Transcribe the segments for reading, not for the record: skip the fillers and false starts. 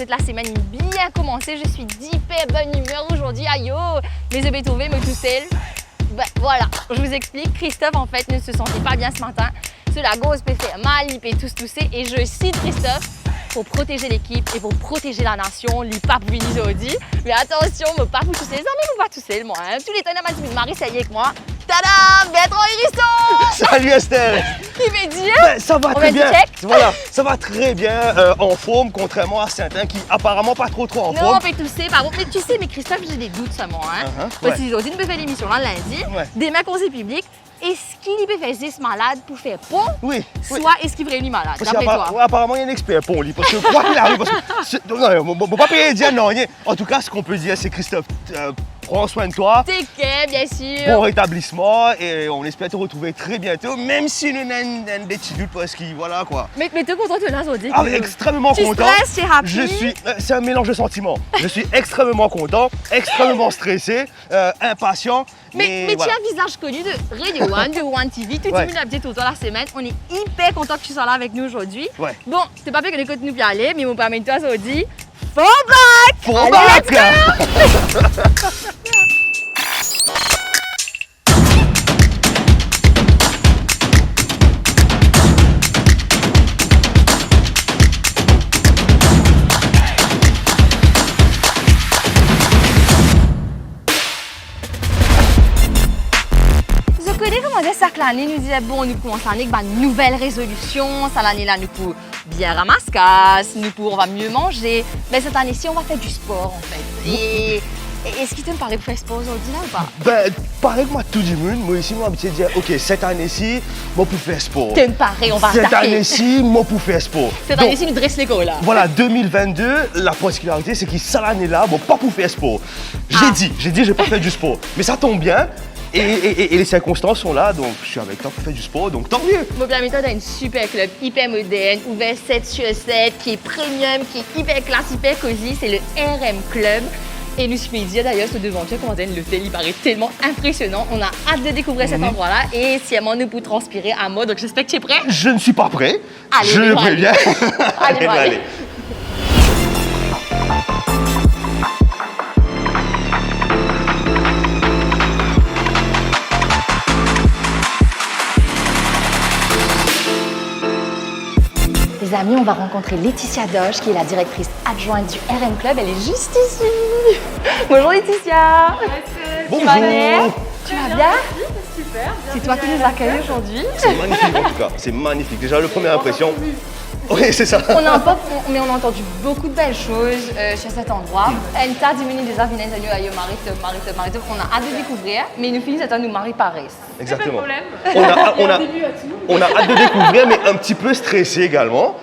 souhaite la semaine bien commencée. Je suis d'hyper bonne humeur aujourd'hui. Aïe, oh, les œufs trouvé me tout seul. Ben, voilà, je vous explique. Christophe, en fait, ne se sentait pas bien ce matin. Cela gauche peut faire mal, il peut tous tousser. Et je cite Christophe, pour protéger l'équipe et pour protéger la nation, les papes Vinizodi. Mais attention, me pas vous tousser. Non, mais pas tousser, moi. Hein. Tous les temps, de Marie, ça y est avec moi. Tadam, Bertrand Hérisson. Salut Estelle. Qui veut dire? Ben, ça va très bien. Voilà, ça va très bien en forme, contrairement à certains qui apparemment pas trop en forme. Non, on peut tousser, par contre. Mais tu sais, mais Christophe, j'ai des doutes seulement. Hein. Parce qu'ils ont dit, nous faire l'émission là lundi, des mains conseils publics. Est-ce qu'il peut faire 10 malades pour faire pont? Oui. Soit est-ce qu'il réunit malade? Apparemment, il y a un expert pont, lui. Parce que quoi qu'il arrive, non, on ne peut pas payer dire non. En tout cas, ce qu'on peut dire, c'est Christophe, prends soin de toi. T'es qu'est, bien sûr. Bon rétablissement et on espère te retrouver très bientôt, même si nous avons des petits doutes parce que voilà quoi. Mais t'es content de là, Zodi? Ah, extrêmement content. Tu stresses, tu es happy? C'est un mélange de sentiments. Je suis extrêmement content, extrêmement stressé, impatient. Mais voilà. tu as un visage connu de Radio One, de One TV, tout le monde a dit tout la semaine. On est hyper content que tu sois là avec nous aujourd'hui. Ouais. Bon, c'est pas bien que l'écoute nous bien aller, mais mon permet toi, Zodi. Fall back! Fall back! Comment dire ça que l'année nous disait bon nous commençons l'année avec une nouvelle résolution, ça l'année là nous pour bien ramasser casse, nous pour on va mieux manger, mais cette année-ci on va faire du sport en fait. Et est-ce qu'il te paraît pour faire sport aujourd'hui là ou pas? Ben, pareil que moi tout du monde, moi ici moi habitué de dire ok cette année-ci moi pour faire sport. Te paraît on va attaquer. Cette année-ci moi pour faire sport. Cette année-ci nous dresse l'école là. Voilà 2022 la particularité c'est que cette année là bon pas pour faire sport. J'ai dit je vais pas faire du sport, mais ça tombe bien. Et les circonstances sont là, donc je suis avec toi pour faire du sport, donc tant mieux. Bon, bien, mais toi, t'as une super club, hyper moderne, ouvert 7 sur 7, qui est premium, qui est hyper classe, hyper cosy. C'est le RM Club. Et nous suis dire d'ailleurs, ce devanture, comment dire, l'hôtel, il paraît tellement impressionnant. On a hâte de découvrir cet endroit-là. Et sciemment, nous pour transpirer à mode. Donc, j'espère que tu es prêt. Je ne suis pas prêt. Allez, je le préviens. Allez. Les amis, on va rencontrer Laetitia Doge, qui est la directrice adjointe du RM Club. Elle est juste ici. Bonjour Laetitia. Bonjour. Tu vas bien? Super. C'est toi qui nous accueilles aujourd'hui. C'est magnifique en tout cas, c'est magnifique. Déjà, la première impression. Oui, c'est ça. On a entendu beaucoup de belles choses chez cet endroit. Elle t'a diminué des avis Marie-Top. On a hâte de découvrir, mais nous finissons à nous Marie-Paris. Exactement. Pas de problème. On a hâte de découvrir, mais un petit peu stressé également.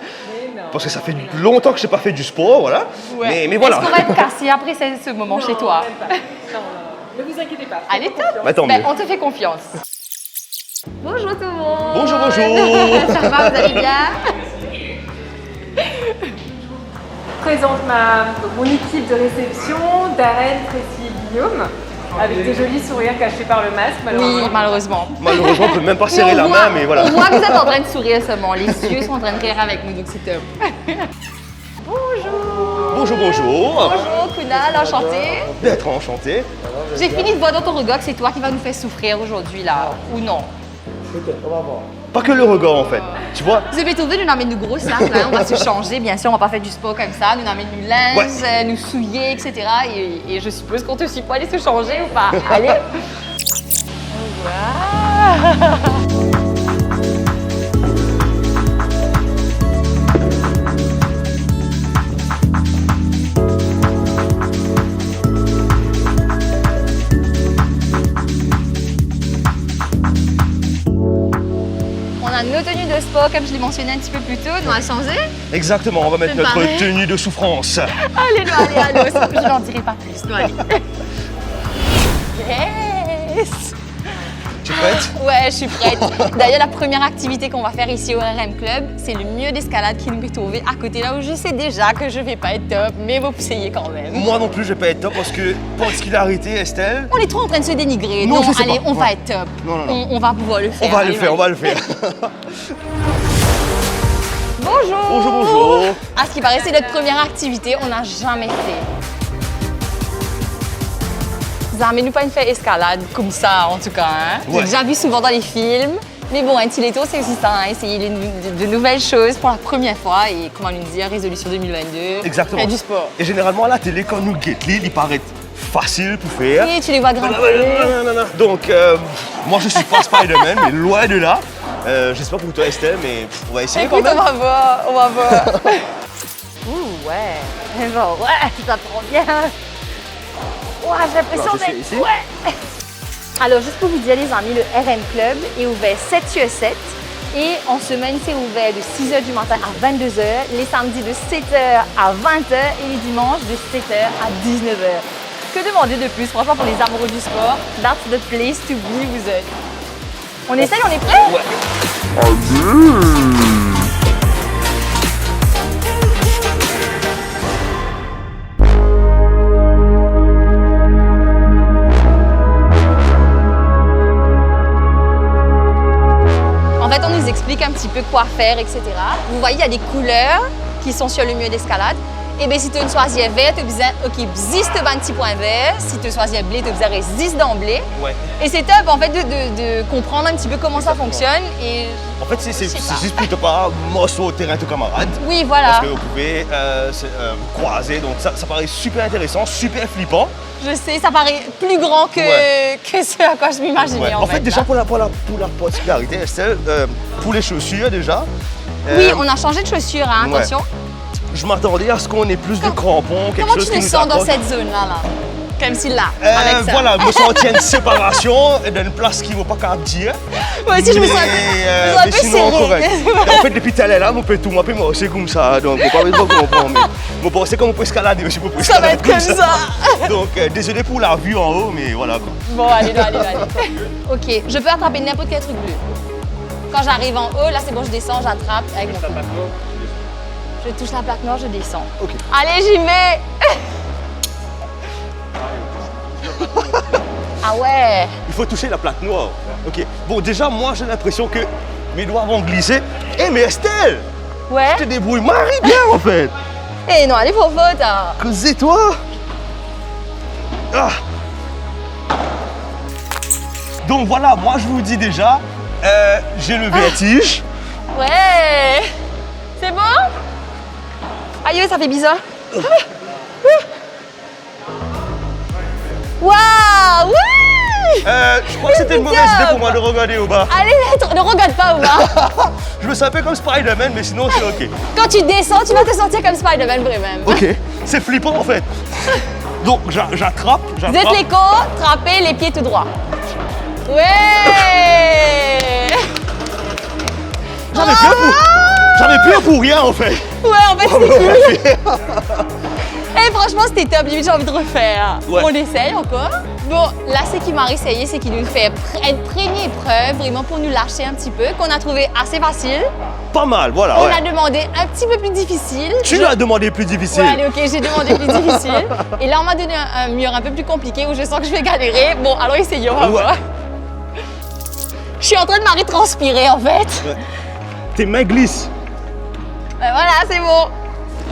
Parce que ça fait longtemps que je n'ai pas fait du sport, voilà. Ouais. Mais voilà. Est-ce qu'on va être cassé après ce moment chez toi? Non, ne vous inquiétez pas. Allez, top. Bah, tant mieux. On te fait confiance. Bonjour tout le monde. Bonjour. Ça va, vous allez bien? Je présente mon équipe de réception, Darren, Tracy et Guillaume, avec des jolis sourires cachés par le masque, malheureusement. Oui, malheureusement. Malheureusement, on ne peut même pas serrer la main, mais voilà. On voit que vous êtes en train de sourire seulement. Les yeux sont en train de rire avec nous, donc c'est top. Bonjour. Bonjour. Bonjour, Kunal, enchanté. D'être enchanté. J'ai fini de voir dans ton regard que c'est toi qui vas nous faire souffrir aujourd'hui, là, ou non? Peut-être, on va voir. Pas que le regard en fait, tu vois. Vous avez trouvé, nous amène nous gros sacs, là, on va se changer, bien sûr, on va pas faire du sport comme ça, nous amène du linge, nous souiller, etc. Et je suppose qu'on te suit pas aller se changer ou pas? Allez. On a nos tenues de sport, comme je l'ai mentionné un petit peu plus tôt, nous on a changé. Exactement, on va mettre notre tenue de souffrance. Allez, je n'en dirai pas plus, nous allez. Yes! Tu es prête? Ouais, je suis prête. D'ailleurs, la première activité qu'on va faire ici au RM Club, c'est le mur d'escalade qui nous est trouvé à côté là où je sais déjà que je vais pas être top, mais vous essayez quand même. Moi non plus, je vais pas être top parce que, particularité, Estelle. On est trop en train de se dénigrer. Non, allez, pas. on va être top. Non. On va pouvoir le faire. On va le faire. Bonjour. Bonjour, bonjour. À ce qui paraît, c'est notre première activité. On n'a jamais fait. Zamez-nous pas une fait escalade comme ça, en tout cas. Hein? Ouais. J'ai déjà vu souvent dans les films. Mais bon, un Tileto, c'est aussi ça, hein, essayer de nouvelles choses pour la première fois et, comment nous dire, résolution 2022. Exactement. Faire du sport. Et généralement, à la télé, quand nous guettons, il paraît facile pour faire. Et tu les vois grimper. Non. Donc, moi, je suis pas Spider-Man, mais loin de là. Je sais pas pour toi, Estelle, mais on va essayer Écoute, quand même. on va voir. Ouh, ouais. Genre, ouais, ça prend bien. Ouais, j'ai l'impression Alors, je suis d'être... ici. Ouais. Alors, juste pour vous dire, les amis, le RN Club est ouvert 7 sur 7. Et en semaine, c'est ouvert de 6h du matin à 22h, les samedis de 7h à 20h et les dimanches de 7h à 19h. Que demander de plus? Franchement, pour les amoureux du sport, that's the place to be with us. On essaye, on est prêts? Ouais. En fait, on nous explique un petit peu quoi faire, etc. Vous voyez, il y a des couleurs qui sont sur le mur d'escalade. Et bien, si tu choisis vert, tu as besoin, ok, existe un petit point vert. Si tu choisis blé, tu as besoin résiste d'emblée. Ouais. Et c'est top, en fait, de comprendre un petit peu comment ça fonctionne. Et En fait, c'est Je sais pas. juste pour te pas morceau au terrain de camarades. oui, voilà. Parce que vous pouvez croiser, donc ça paraît super intéressant, super flippant. Je sais, ça paraît plus grand que, Ouais. que ce à quoi je m'imaginais. Ouais. En fait, déjà là. pour la particularité, Estelle, pour les chaussures déjà. Oui, euh, on a changé de chaussures, hein, ouais. attention. Je m'attendais à ce qu'on ait plus de crampons, quelque Comment chose tu qui te nous sens dans accroche. cette zone-là, là? Comme si là, avec ça. Voilà, me sentir une séparation d'une place qui ne vaut pas qu'à dire. Moi aussi, je me sens un peu sinon, serrée. correct. Et en fait, depuis tout à l'heure, on peut tout, moi, c'est comme ça. Donc, on ne peut pas comprendre. Mais bon, c'est comme on peut escalader, mais je peux pas Ça va escalader être comme ça. Donc, désolé pour la vue en haut, mais voilà quoi. Bon, allez. Ok, je peux attraper n'importe quel truc bleu. Quand j'arrive en haut, là, c'est bon, je descends, j'attrape avec mon coude. Je touche la plaque noire, je descends. Ok. Allez, j'y vais. Ah ouais. Il faut toucher la plaque noire. Ok. Bon, déjà, moi, j'ai l'impression que mes doigts vont glisser. Eh, mais Estelle, Ouais. tu te débrouilles Marie bien en fait. Eh non, allez, faut faute. Hein. Causez-toi. Ah. Donc voilà, moi je vous dis déjà, j'ai le vertige. Ouais. C'est bon? Aïe, ça fait bizarre. Waouh, oui. Je crois que c'était une mauvaise idée pour moi de regarder au bas. Allez, ne regarde pas au bas. Je me sens un peu comme Spider-Man, mais sinon c'est ok. Quand tu descends, tu vas te sentir comme Spider-Man, vraiment. Ok, c'est flippant en fait. Donc j'attrape. Vous êtes l'écho, trapez les pieds tout droit. Ouais. J'avais peur pour rien en fait. Ouais, en fait, c'était cool. Et franchement, c'était top. Limite, j'ai envie de refaire. Ouais. On essaye encore. Bon, là, ce qui m'a essayé, c'est qu'il nous fait une première épreuve, vraiment pour nous lâcher un petit peu, qu'on a trouvé assez facile. Pas mal, voilà. On ouais. a demandé un petit peu plus difficile. Tu lui as demandé plus difficile. Ouais, allez, ok, j'ai demandé plus difficile. Et là, on m'a donné un mur un peu plus compliqué où je sens que je vais galérer. Bon, alors essayons, on va Ouais. voir. Je suis en train de m'arrêter de transpirer, en fait. Ouais. Tes mains glissent. Voilà, c'est bon.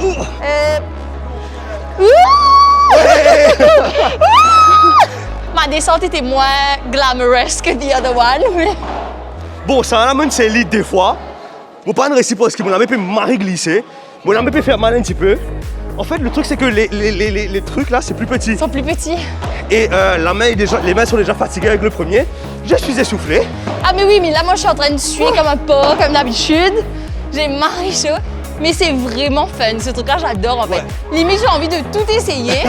Ouh. Ma descente était moins glamorous que the other one. Mais... Bon, ça amène ses litres des fois. Bon, pas une réciproque, parce que mon ami peut m'arrêter glisser. Mon ami peut faire mal un petit peu. En fait, le truc, c'est que les trucs là, c'est plus petit. Ils sont plus petits. Et les mains sont déjà fatiguées avec le premier. Je suis essoufflé. Ah mais oui, mais là moi je suis en train de suer comme un porc, comme d'habitude. J'ai marre chaud. Mais c'est vraiment fun, ce truc-là j'adore en fait. Ouais. Limite j'ai envie de tout essayer.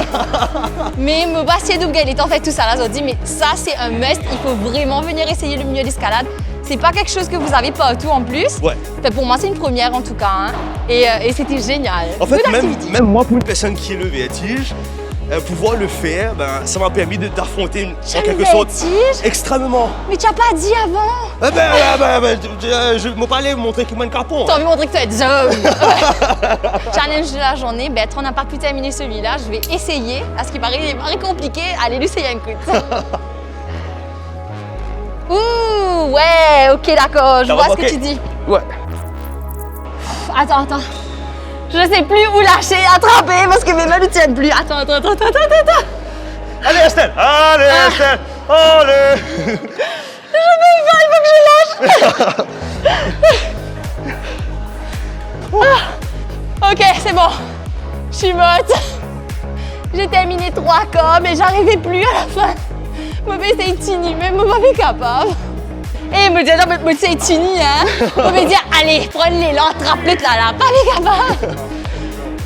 Mais mon passé d'Ougal est en fait tout ça là, je dis mais ça c'est un must, il faut vraiment venir essayer le milieu d'escalade. C'est pas quelque chose que vous avez partout en plus. Ouais. Enfin, pour moi c'est une première en tout cas. Hein. Et c'était génial. En fait, Good même activity. moi, pour une personne qui est le vertige, pouvoir le faire, ben, ça m'a permis d'affronter Tu as en le quelque sorte vertige? extrêmement. Mais tu as pas dit avant. Je me parlais, montrer qu'il m'a une capon. T'as envie de montrer que tu es zone. Challenge de la journée, Bertrand n'a pas pu terminer celui-là. Je vais essayer. À ce qui paraît, il est pas compliqué. Allez, lui, c'est un coup. Ouh, ouais, ok, d'accord. Je Ça vois va, ce que ok. tu dis. Ouais. Attends. Je sais plus où lâcher, attraper parce que mes mains ne tiennent plus. Attends. Allez Estelle, Estelle, allez. Je peux pas, il faut que je lâche. Ok, c'est bon. Je suis morte. J'ai terminé 3 corps, mais j'arrivais plus à la fin. Je me faisais tini, mais je ne suis pas capable. Et il me disait, non, mais c'est tini, hein. Je me disais, allez, prends l'élan, attrape-le là, pas capable.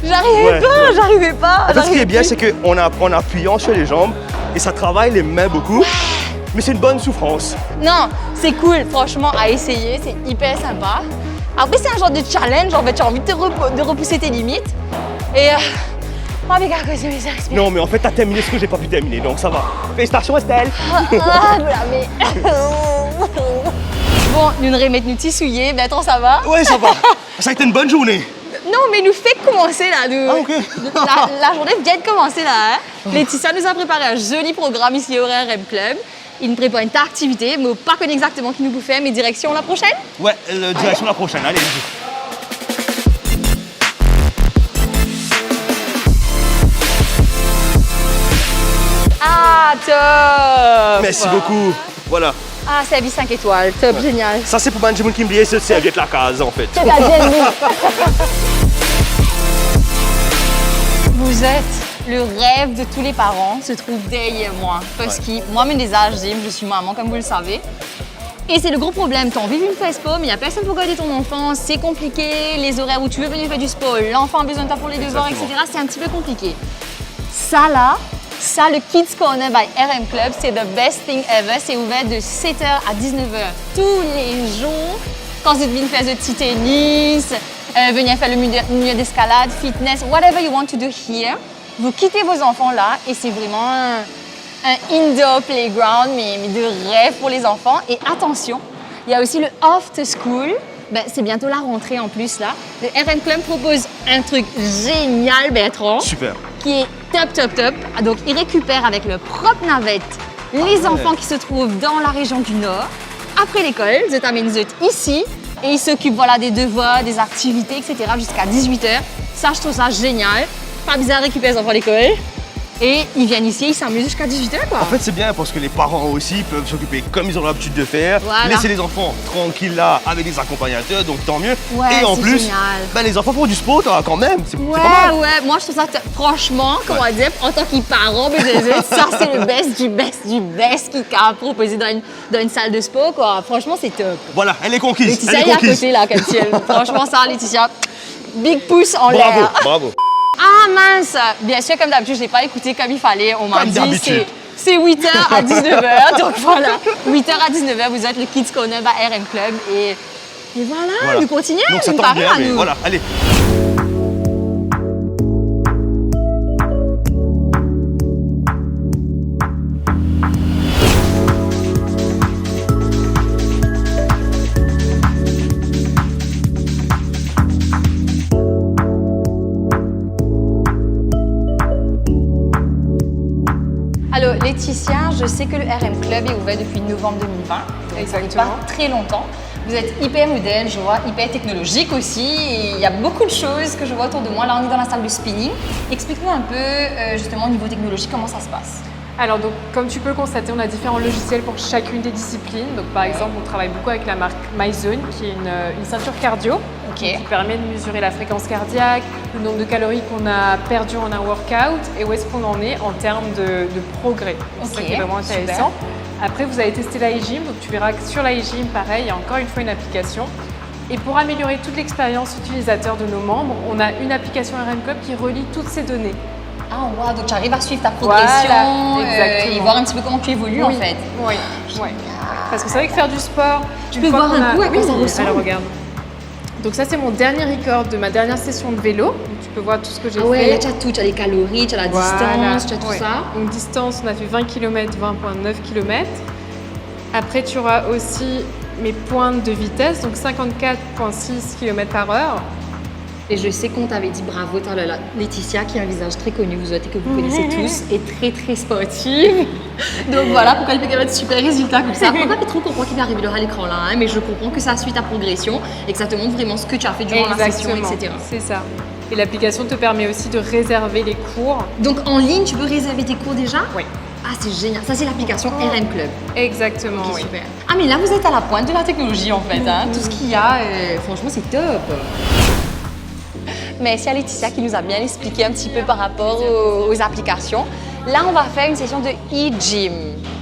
J'arrivais pas. En fait, ce qui est bien, c'est qu'en appuyant sur les jambes, et ça travaille les mains beaucoup, mais c'est une bonne souffrance. Non, c'est cool, franchement, à essayer, c'est hyper sympa. Après, c'est un genre de challenge, en fait, tu as envie de repousser tes limites. Et mais non, mais en fait, t'as terminé ce que j'ai pas pu terminer, donc ça va. Félicitations, Estelle. Bon, nous ne remettons nous souillés, maintenant ça va? Ouais, ça va. Ça a été une bonne journée. Non, mais nous fait commencer là. Ah, ok. La journée vient de commencer là. Hein. Laetitia nous a préparé un joli programme ici au RM Club. Il nous prépare une tas d'activités, mais pas connaît exactement qui nous vous fait, mais direction la prochaine? Ouais, direction la prochaine, allez. Ah, top! Merci beaucoup. Voilà. Ah, service 5 étoiles, top, génial. Ça, c'est pour Benjamin qui me dit, c'est serviette la case, en fait. C'est la Jenny. Vous êtes le rêve de tous les parents, se trouve derrière moi. Parce que moi-même des âges gym, je suis maman, comme vous le savez. Et c'est le gros problème, tu as envie de faire sport, mais il n'y a personne pour garder ton enfant, c'est compliqué, les horaires où tu veux venir faire du sport, l'enfant a besoin de toi pour les devoirs, etc. C'est un petit peu compliqué. Ça, le Kids Corner by RM Club, c'est the best thing ever. C'est ouvert de 7h à 19h tous les jours. Quand vous venez faire du petit tennis, venir faire le milieu d'escalade, fitness, whatever you want to do here, vous quittez vos enfants là et c'est vraiment un indoor playground, mais de rêve pour les enfants. Et attention, il y a aussi le after school. C'est bientôt la rentrée en plus là. Le RM Club propose un truc génial, Bertrand. Super. Qui est top. Donc, ils récupèrent avec leur propre navette les enfants qui se trouvent dans la région du Nord. Après l'école, ils amènent ici et ils s'occupent des devoirs, des activités, etc. jusqu'à 18h. Ça, je trouve ça génial. Pas besoin de récupérer les enfants à l'école. Et ils viennent ici, ils s'amusent jusqu'à 18h, quoi. En fait, c'est bien parce que les parents aussi peuvent s'occuper comme ils ont l'habitude de faire. Voilà. Laisser les enfants tranquilles là avec des accompagnateurs, donc tant mieux. Ouais, et en plus, génial. Les enfants font du sport quand même. C'est pas mal. Ouais. Moi, je trouve ça, franchement, comment dire, en tant que parent, ça, c'est le best du best qui a proposé dans une salle de sport, quoi. Franchement, c'est top. Voilà, elle est conquise. Laetitia elle est est à conquise. côté, là, comme ciel. Franchement, ça, Laetitia, big pouce en l'air. Bravo. Ah mince! Bien sûr, comme d'habitude, je ne l'ai pas écouté comme il fallait. On m'a Comme dit d'habitude. c'est 8h à 19h. Donc voilà, 8h à 19h, vous êtes le Kids Corner by RM Club. Et voilà, nous continuons. Donc ça nous tombe parlons bien, à mais nous. voilà, allez. Alors Laetitia, je sais que le RM Club est ouvert depuis novembre 2020. Exactement. Pas très longtemps. Vous êtes hyper moderne, je vois, hyper technologique aussi. Et il y a beaucoup de choses que je vois autour de moi. Là, on est dans la salle de spinning. Explique-nous un peu, justement, au niveau technologique, comment ça se passe. Alors, donc, comme tu peux le constater, on a différents logiciels pour chacune des disciplines. Donc, par exemple, on travaille beaucoup avec la marque MyZone, qui est une ceinture cardio, qui permet de mesurer la fréquence cardiaque, le nombre de calories qu'on a perdu en un workout et où est-ce qu'on en est en termes de progrès. C'est ça qui est vraiment intéressant. Après, vous avez testé l'iGym, donc tu verras que sur l'iGym, pareil, il y a encore une fois une application. Et pour améliorer toute l'expérience utilisateur de nos membres, on a une application RM Club qui relie toutes ces données. Ah wow, donc tu arrives à suivre ta progression et voir un petit peu comment tu évolues en fait. Oui. Parce que c'est vrai que faire du sport... Tu peux voir un coup à quoi ça ressemble. Alors regarde. Donc ça c'est mon dernier record de ma dernière session de vélo. Donc, tu peux voir tout ce que j'ai fait. Ouais, là tu as tout, tu as les calories, tu as la distance, tu as tout ça. Donc distance, on a fait 20 km, 20,9 km. Après tu auras aussi mes pointes de vitesse, donc 54,6 km/h. Et je sais qu'on t'avait dit bravo tout à l'heure, Laetitia, qui a un visage très connu, vous autres, et que vous connaissez tous, est très très sportive. Donc voilà, pourquoi elle peut avoir de super résultats comme ça. Pourquoi pas trop comprendre qu'il est arrivé à l'écran là, hein, mais je comprends que ça suit ta progression et que ça te montre vraiment ce que tu as fait durant la session, etc. C'est ça. Et l'application te permet aussi de réserver les cours. Donc en ligne, tu peux réserver tes cours déjà? Oui. Ah, c'est génial. Ça, c'est l'application RM Club. Exactement, Ok, oui. super. Ah, mais là, vous êtes à la pointe de la technologie, en fait. Hein. Tout ce qu'il y a, franchement, c'est top. Merci à Laetitia qui nous a bien expliqué un petit peu par rapport aux applications. Là, on va faire une session de e-gym.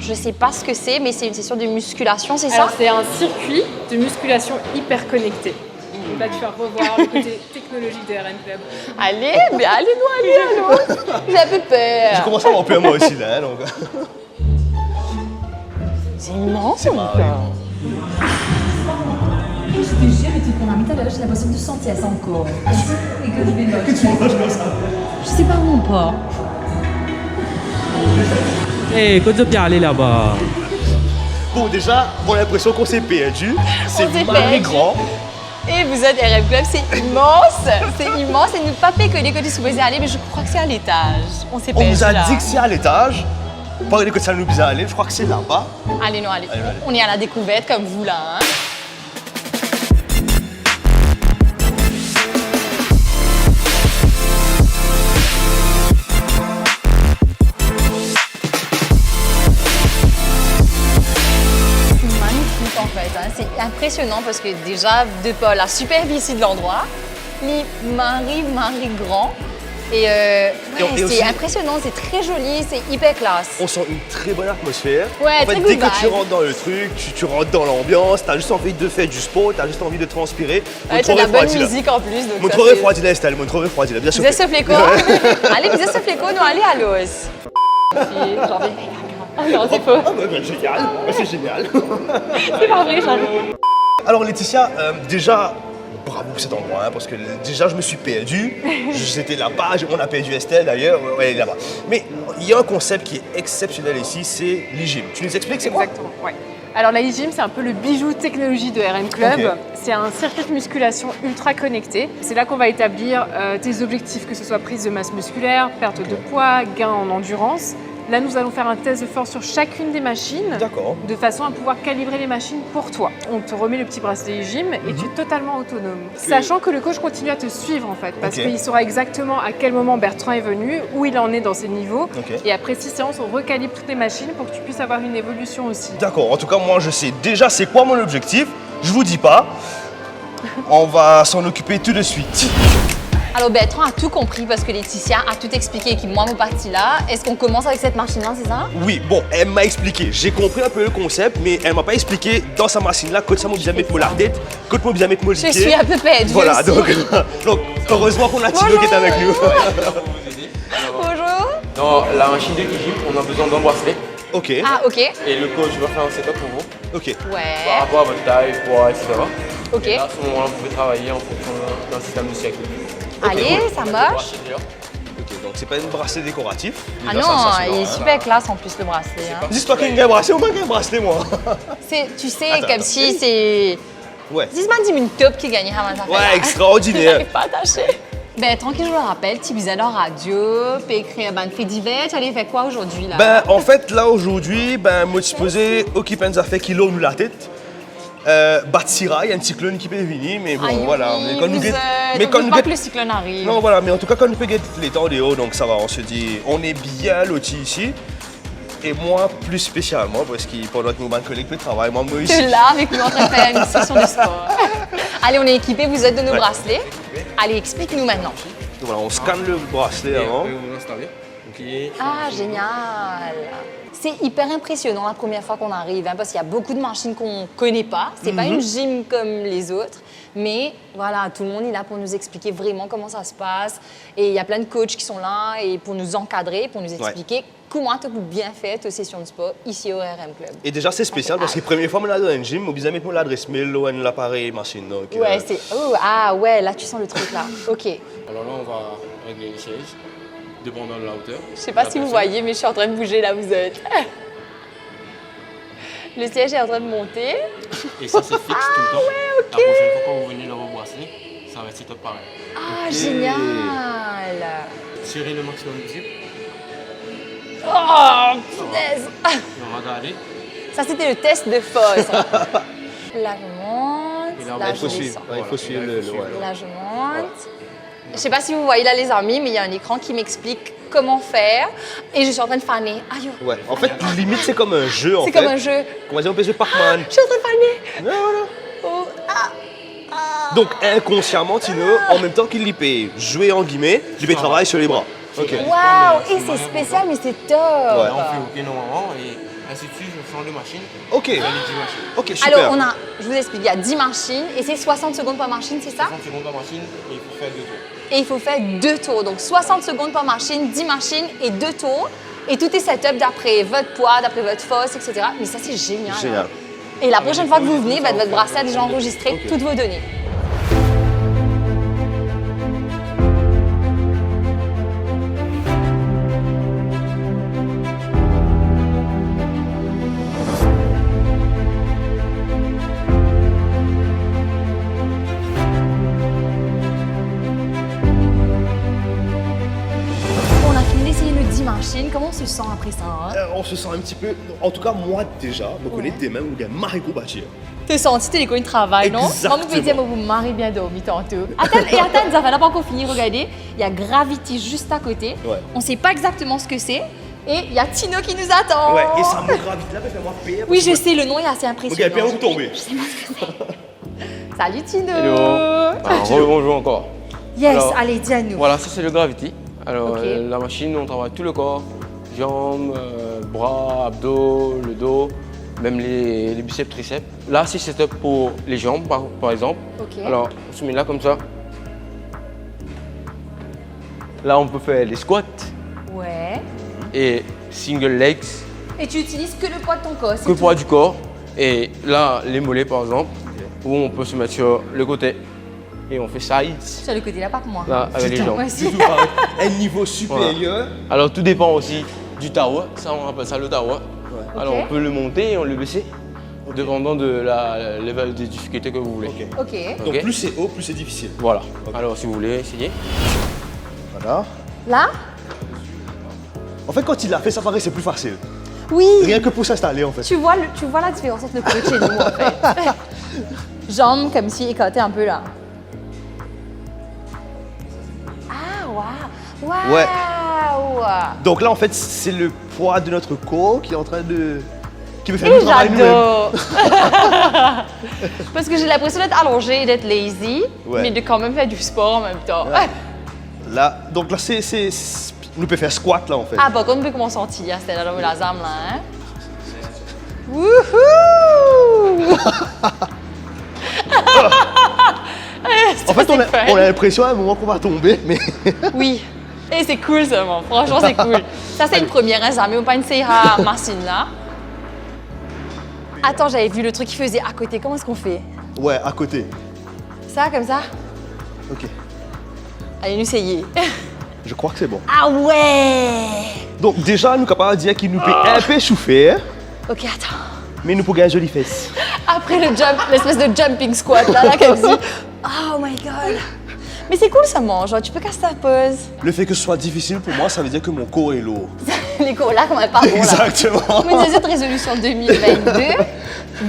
Je ne sais pas ce que c'est, mais c'est une session de musculation, c'est ça? Alors, c'est un circuit de musculation hyper connecté. Donc là, tu vas revoir le côté technologique de RM Club. Allez, mais allez. J'ai un peu peur. J'ai commencé à avoir peur moi aussi là, donc. C'est immense, C'est marrant. Je te jure, le truc qu'on a mis tout à l'heure, j'ai l'impression de sentir ça encore. Et que je vais moche. Je sais pas où on part. Eh, quand tu peux aller là-bas. Bon, déjà, on a l'impression qu'on s'est perdu. C'est s'est marré perdu. grand. Et vous êtes RM Club, c'est immense. C'est immense. Et nous pas fait que l'école est supposé aller, mais je crois que c'est à l'étage. On s'est On perdu nous a là. dit que c'est à l'étage. Pas que ça nous bizarre aller, je crois que c'est là-bas. Allez, non, allez. Allez. On est à la découverte comme vous là. Hein. Magnifique en fait. Hein. C'est impressionnant parce que déjà, de par la superficie de l'endroit, les marie grand. Et, et aussi- c'est impressionnant, c'est très joli, c'est hyper classe. On sent une très bonne atmosphère. Ouais, en fait, très dès good que tu vibe. rentres dans le truc, tu rentres dans l'ambiance, t'as juste envie de faire du sport, t'as juste envie de transpirer. Ouais, t'as de la bonne musique en plus. Donc Mon ça, trop c'est- refroidi là, Estelle, mon trop refroidi là, bien sûr. Vous êtes ce fléco? Allez, vous êtes ce fléco, nous allez à l'os. J'en vais. Oh non, c'est faux. Ah bah, génial, bah, c'est génial. C'est pas vrai, j'arrive. Alors Laetitia, déjà, bravo pour cet endroit, hein, parce que déjà je me suis perdu. J'étais là-bas, on a perdu Estelle d'ailleurs, ouais, elle est là-bas. Mais il y a un concept qui est exceptionnel ici, c'est l'e-gym. Tu nous expliques c'est quoi? Exactement, ouais. Alors la e-gym, c'est un peu le bijou technologie de RM Club. Ok. C'est un circuit de musculation ultra connecté. C'est là qu'on va établir tes objectifs, que ce soit prise de masse musculaire, perte de poids, gain en endurance. Là, nous allons faire un test de force sur chacune des machines, D'accord. de façon à pouvoir calibrer les machines pour toi. On te remet le petit bracelet e-gym et tu es totalement autonome. Sachant que le coach continue à te suivre en fait, parce Ok. qu'il saura exactement à quel moment Bertrand est venu, où il en est dans ses niveaux. Ok. Et après 6 séances, on recalibre toutes les machines pour que tu puisses avoir une évolution aussi. D'accord, en tout cas moi je sais déjà c'est quoi mon objectif, je vous dis pas. On va s'en occuper tout de suite. Alors Bertrand a tout compris parce que Laetitia a tout expliqué et qui moi mon parti là. Est-ce qu'on commence avec cette machine-là, c'est ça? Oui, bon, elle m'a expliqué. J'ai compris un peu le concept, mais elle m'a pas expliqué dans sa machine-là, quand ça m'a bien mettre la tête, quand m'a bien mettre le Je pied. suis un peu perdue Voilà, aussi. donc heureusement qu'on a Tino qui est avec nous. Bonjour. Dans la machine de e-gym, on a besoin d'un bracelet Ok, Ah, ok. et le coach va faire un setup pour vous ok. par Ouais. rapport à votre taille, poids, etc. Ok. Et là, à ce moment-là, vous pouvez travailler en fonction d'un système de siècle. Allez, ça marche. Bracelet déjà. Ok, donc c'est pas une bracelet décoratif. Ah Déjà, non, ça, c'est il est marrant, hein. super classe en plus le bracelet. Hein. Dis-toi qu'il y a un bracelet ou pas qu'il y a un bracelet, moi. Tu sais, Attends, comme attends. si c'est. Ouais. Dis-moi une top qui gagnera avant ça. Ouais, extraordinaire. J'arrive pas attaché. Ben, tranquille, je vous le rappelle, tu visais dans la radio, puis écrire un fait divers. Tu allais faire quoi aujourd'hui là? Ben, en fait, là aujourd'hui, moi je posais occuper un affaire qui l'eau la tête. Batsira, il y a un cyclone qui peut venir, mais bon, Aïe, voilà. oui, Mais quand nous vous guette- êtes- mais on quand veut nous pas guette- que le cyclone arrive. Non, voilà, mais en tout cas, quand nous peut guetter les temps des hauts, donc ça va, on se dit, on est bien lotis ici. Et moi, plus spécialement, parce que pendant que mon collègue peut travailler, moi, Tu ici. es là avec nous en train de faire une session de sport. Allez, on est équipés, vous êtes de nos Ouais. bracelets. Allez, explique-nous maintenant. Voilà, on scanne le bracelet avant. Et vous installez. Ok. Ah, génial! C'est hyper impressionnant la première fois qu'on arrive, hein, parce qu'il y a beaucoup de machines qu'on ne connaît pas. C'est pas une gym comme les autres, mais voilà, tout le monde est là pour nous expliquer vraiment comment ça se passe. Et il y a plein de coachs qui sont là et pour nous encadrer, pour nous expliquer comment tu peux bien faire tes sessions de sport ici au RM Club. Et déjà, c'est spécial parce que la première fois que je suis dans un gym, je vais mettre mon adresse mail ou l'appareil machine. Donc, Ouais, c'est. Oh, ah ouais, là tu sens le truc là. Ok. Alors là, on va régler les sièges, dépendant de la hauteur. Je sais pas si vous voyez, mais je suis en train de bouger là, vous êtes. Le siège est en train de monter. Et ça, c'est fixe tout le temps. La prochaine fois, quand vous venez le rebraceler, ça va être setup pareil. Ah, génial. Tirer le maximum possible. Oh, punaise. Et on va regarder. Ça, c'était le test de force. Là, je monte. Et là, Là, Il faut je suivre, descends. ouais, il faut suivre le. Ouais. Là, je monte. Je sais pas si vous voyez là, les amis, mais il y a un écran qui m'explique comment faire. Et je suis en train de faner. Aïe, oh. Ouais, en fait, limite, c'est comme un jeu en fait. C'est comme un jeu. On va dire, on peut jouer Pac-Man. Je suis en train de faner. Ouais, voilà. Oh, ah. Donc, inconsciemment, Tino, en même temps qu'il l'IP, jouer en guillemets, l'IP travaille sur les bras. Ok. Waouh, et c'est spécial, mais c'est top. Là, on fait OK normalement et ainsi de suite, je change de machine. Ok. Il y a les 10 machines. Ok, super. Alors, je vous explique, il y a 10 machines et c'est 60 secondes par machine, c'est ça? 30 secondes par machine et il faut faire 2 tours. Et il faut faire 2 tours. Donc 60 secondes par machine, 10 machines et 2 tours. Et tout est setup d'après votre poids, d'après votre force, etc. Mais ça, c'est génial. Génial. Et la prochaine fois que vous venez, votre bracelet a déjà enregistré toutes vos données. On a fini d'essayer nos 10 machines. Comment on se sent après ça, hein? On se sent un petit peu. En tout cas, moi déjà, me connais des mains où il y a Mariko Bachir. T'es senti, t'es les coins de travail, non? Exactement. Moi, vous pouvez dire, moi, vous m'arrivez bien dormi tantôt. Attends, Zaf, elle n'a pas encore fini, regardez. Il y a Gravity juste à côté. Ouais. On ne sait pas exactement ce que c'est. Et il y a Tino qui nous attend. Ouais, et ça me gravite là, mais fais-moi payer. Oui, je sais, le nom est assez impressionnant. Regarde, bien où tomber. Salut Tino. Alors, bonjour encore. Yes, Alors, allez, dis à nous. Voilà, ça c'est le Gravity. Alors, Ok. la machine, on travaille tout le corps, jambes, bras, abdos, le dos, même les biceps, triceps. Là, c'est setup pour les jambes, par exemple. Ok. Alors, on se met là comme ça. Là, on peut faire les squats Ouais. et single legs, Et tu utilises que le poids de ton corps, c'est que le tout. poids du corps. Et là, les mollets, par exemple, où on peut se mettre sur le côté. Et on fait sides, Sur le côté là, pas pour moi. là, avec les jambes. Moi aussi. Du tout pareil. Un niveau supérieur. Alors tout dépend aussi du tower, ça on appelle ça le tower. Alors Ok. on peut le monter et on le baisser, dépendant de la level de difficulté que vous voulez. Ok. Ok. Donc Ok. plus c'est haut, plus c'est difficile. Voilà. Alors si vous voulez essayer. Voilà. Là? En fait, quand il l'a fait, ça paraît c'est plus facile. Oui. Rien que pour s'installer en fait. Tu vois la différence entre le coach et nous, en fait. Jambes comme si écartées un peu là. Ah, waouh! Waouh! Ouais. Donc là, en fait, c'est le poids de notre corps qui est en train de. qui veut faire Et du travail nous-mêmes. j'adore! Parce que j'ai l'impression d'être allongée et d'être lazy, Ouais. mais de quand même faire du sport en même temps. Ouais. Là, donc là, nous peut faire squat là en fait. Ah, par contre, on peut comment sentir, c'était là dans la zame là, hein? Wouhou! En fait, on a l'impression à un moment qu'on va tomber, mais. Oui. Et c'est cool ça, man. Franchement, c'est cool. Ça, c'est une première, hein, Zami. On pas une CH machine là. Attends, j'avais vu le truc qu'il faisait à côté. Comment est-ce qu'on fait? Ouais, à côté. Ça, comme ça? Ok. Allez, nous essayer. Je crois que c'est bon. Ah ouais! Donc déjà, nous capables de dire qu'il nous peut un peu chauffer, Ok, attends. mais nous pouvons gagner joli fesse. Après le jump, l'espèce de jumping squat là, qu'elle dit. Oh my god! Mais c'est cool ça mange, genre, tu peux casser ta pause. Le fait que ce soit difficile pour moi, ça veut dire que mon corps est lourd. Les cours là, comme elle parle bon là. Exactement. Mais cette résolution 2022,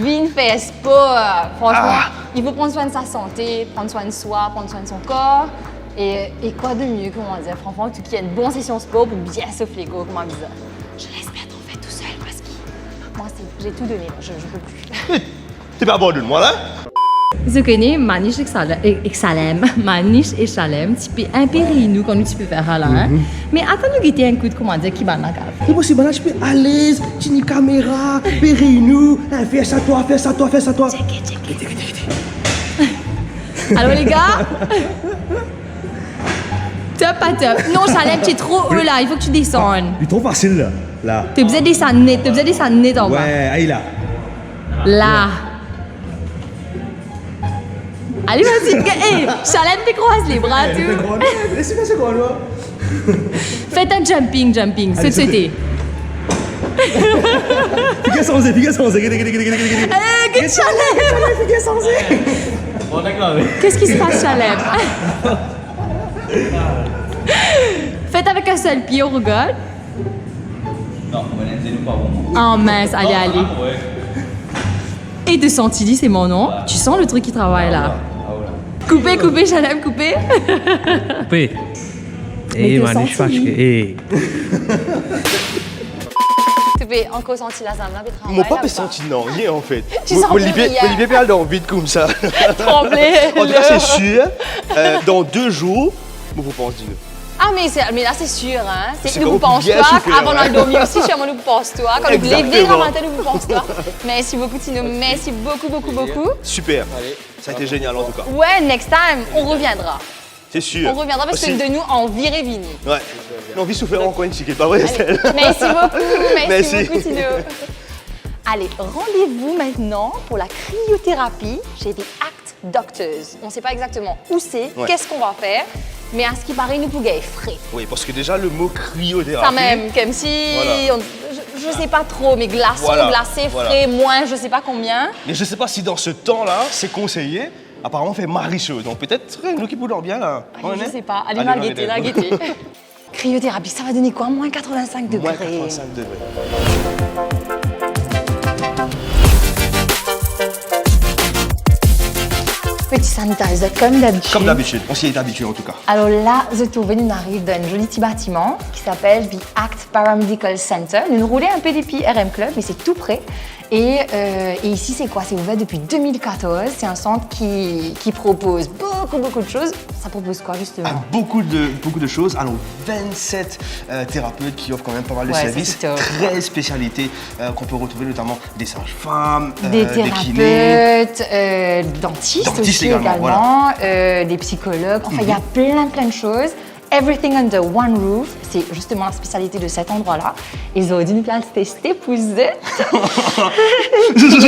Vin fait sport. Franchement, il faut prendre soin de sa santé, prendre soin de soi, prendre soin de son corps. Et quoi de mieux, comment dire, franchement, qu'il y ait une bonne session sport pour bien souffler, comment dire. Je laisse mettre en fait tout seul parce que moi, j'ai tout donné, là, je peux plus. T'es pas bon de moi là? Vous connaissez Manish et Salem, Manish et Salem, tu peux impérer nous quand tu peux faire là. Hein? Mais attends, nous guetter un coup de comment dire qui va dans la cave. C'est possible, là, je peux à l'aise, tu n'as caméra, péris-nous, fais ça toi, fais ça toi, fais ça toi. Alors les gars, top à top. Non, Salem, tu es trop haut là, il faut que tu descendes. C'est trop facile là. Là. T'as besoin de descendre net, t'as besoin de descendre net en bas. Ouais, allez là. Là. Allez, vas-y, hey, Salem, décroise les bras, tout. Laissez-moi ce quoi là. Faites un jumping, Allez, sauter. Fica sans fica sans Qu'est-ce qui se passe, Chalem? Faites avec un seul pied, on regarde. Non, c'est pas bon. Oh mince, allez, allez. Et de Santidi, c'est mon nom. Tu sens le truc qui travaille là. Coupez, coupez, Chalem, coupez. Coupé. Mais Eh, que man, ich senti? Eh. Tu peux encore sentir la zambla, puis travailler. Mon papa là, est senti non, rien en fait. Tu sens plus rien. Olivier parle dans vite comme ça. Trembler. En tout cas, c'est sûr, dans 2 jours, vous pensez dire. Ah, mais là, c'est sûr, hein. C'est Nous comme vous pense bien toi, souffert, avant ouais. de dormir aussi, chez moi, nous vous pense toi. Quand vous levez Exactement. dans matin, nous vous pense toi. Merci beaucoup, Tino. Merci beaucoup, beaucoup, beaucoup. Super, Allez. ça a été génial en tout cas. Ouais, next time, on reviendra. C'est sûr. On reviendra parce que Aussi- de nous, en viré vini. Ouais. Non, vie souffert encore une chiquette, pas vrai, Estelle? Merci beaucoup, merci Merci. beaucoup, Tino. Allez, rendez-vous maintenant pour la cryothérapie chez The Act Doctors. On ne sait pas exactement où c'est, Ouais. qu'est-ce qu'on va faire, mais à ce qui paraît, nous pouvons gagner frais. Oui, parce que déjà le mot cryothérapie. Quand même, comme si, Voilà. je sais pas trop, mais glaçons, Voilà, glacé, voilà. frais, moins, je sais pas combien. Mais je sais pas si dans ce temps-là, c'est conseillé. Apparemment, on fait Marie chaud. Donc peut-être nous qui pouvons bien là. Allez, je sais pas, allez, Allez, mal allez, guetter, allez. la guetter. Cryothérapie, ça va donner quoi? Moins 85 degrés. Moins 85 degrés. Petit sanitizer, comme d'habitude. Comme d'habitude, on s'y est habitué en tout cas. Alors là, je trouve, nous arrive d'un joli petit bâtiment qui s'appelle The Act Paramedical Center. Nous roulons un peu depuis RM Club, mais c'est tout près. Et ici, c'est quoi? C'est ouvert depuis 2014. C'est un centre qui propose beaucoup de choses. Ça propose quoi, justement? Ah, beaucoup de choses. Alors, 27 thérapeutes qui offrent quand même pas mal de Ouais, services. c'est top. 13 spécialités qu'on peut retrouver, notamment des sages-femmes, Des des kinés. thérapeutes, dentistes Dentistes aussi également, également, des psychologues. Enfin, il y a plein de choses. Everything under one roof, c'est justement la spécialité de cet endroit-là. Ils ont dû nous faire tester pour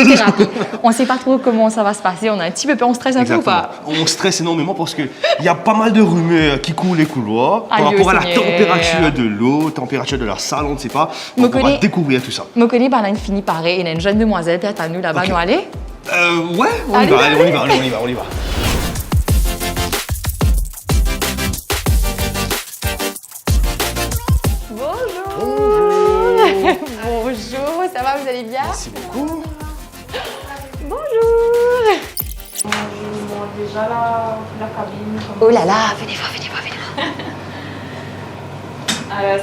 thérapie. On ne sait pas trop comment ça va se passer. On a un petit peu peur, on stresse un peu ou pas? On stresse énormément parce qu'il y a pas mal de rumeurs qui courent les couloirs par Aïe, rapport à la Seigneur. température de l'eau, température de la salle, on ne sait pas. Me Donc on va connais- découvrir tout ça. Je connais une fille pareille, il y a une jeune demoiselle peut-être à nous là-bas, Ok. nous aller. Ouais, on y Allez, va, allez, allez. on y va. Bonjour. Bonjour, ça va, vous allez bien? Merci beaucoup. Bonjour. Déjà la cabine. Oh là là, venez voir.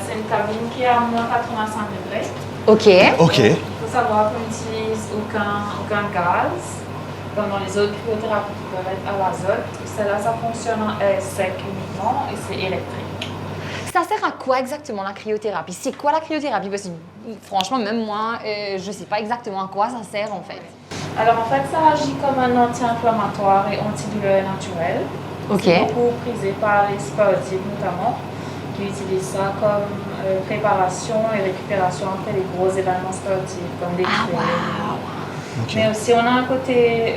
C'est une cabine qui est à moins 85 degrés. Ok. Ok. Il faut savoir qu'on n'utilise aucun gaz. Comme dans les autres cryothérapies qui peuvent être à l'azote. Celle-là, ça fonctionne en air sec uniquement et c'est électrique. Ça sert à quoi exactement la cryothérapie? C'est quoi la cryothérapie? Parce que franchement, même moi, je ne sais pas exactement à quoi ça sert en fait. Alors en fait, ça agit comme un anti-inflammatoire et antidouleur naturel. Ok. C'est beaucoup prisé par les sportifs notamment, qui utilisent ça comme préparation et récupération après les gros événements sportifs, comme des Ah, crêpes. waouh! Ok. Mais aussi, on a un côté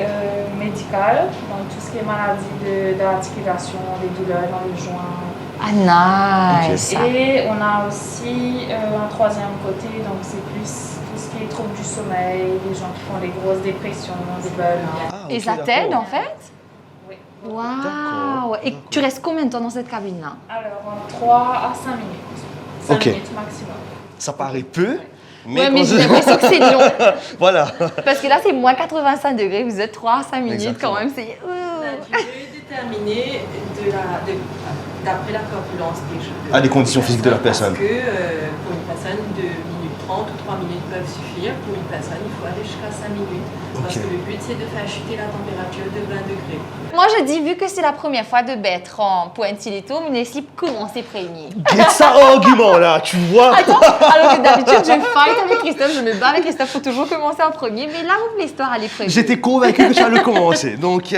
médical, donc tout ce qui est maladie d'articulation, des douleurs dans les joints. Ah, nice! Et on a aussi un troisième côté, donc c'est plus tout ce qui est troubles du sommeil, les gens qui font des grosses dépressions, des burn-out. Ah, Et ok, ça t'aide d'accord. en fait? Oui. Waouh! Et tu restes combien de temps dans cette cabine-là? Alors, en 3 à 5 minutes. 5 Ok. minutes maximum. Ça paraît peu, mais, Ouais, mais quand j'ai l'impression que c'est long. Voilà. Parce que là, c'est moins 85 degrés, vous êtes 3 à 5 minutes Exactement. quand même. C'est. La durée est déterminée d'après la corpulence des cheveux. Ah, les conditions physiques de la personne. Parce que pour une personne, 2 minutes 30 ou 3 minutes peuvent suffire. Pour une personne, il faut aller jusqu'à 5 minutes. Parce Ok. que le but, c'est de faire chuter la température de 20 degrés. Moi, je dis, vu que c'est la première fois de Bêtre en Pointe-Tileto, mon équipe commence premier. Get ça argument là, tu vois. Attends, alors que d'habitude, je fight avec Christophe, je me bats avec Christophe, faut toujours commencer en premier. Mais là, vous l'histoire, elle est prévue. J'étais convaincu que tu allais commencer. Donc,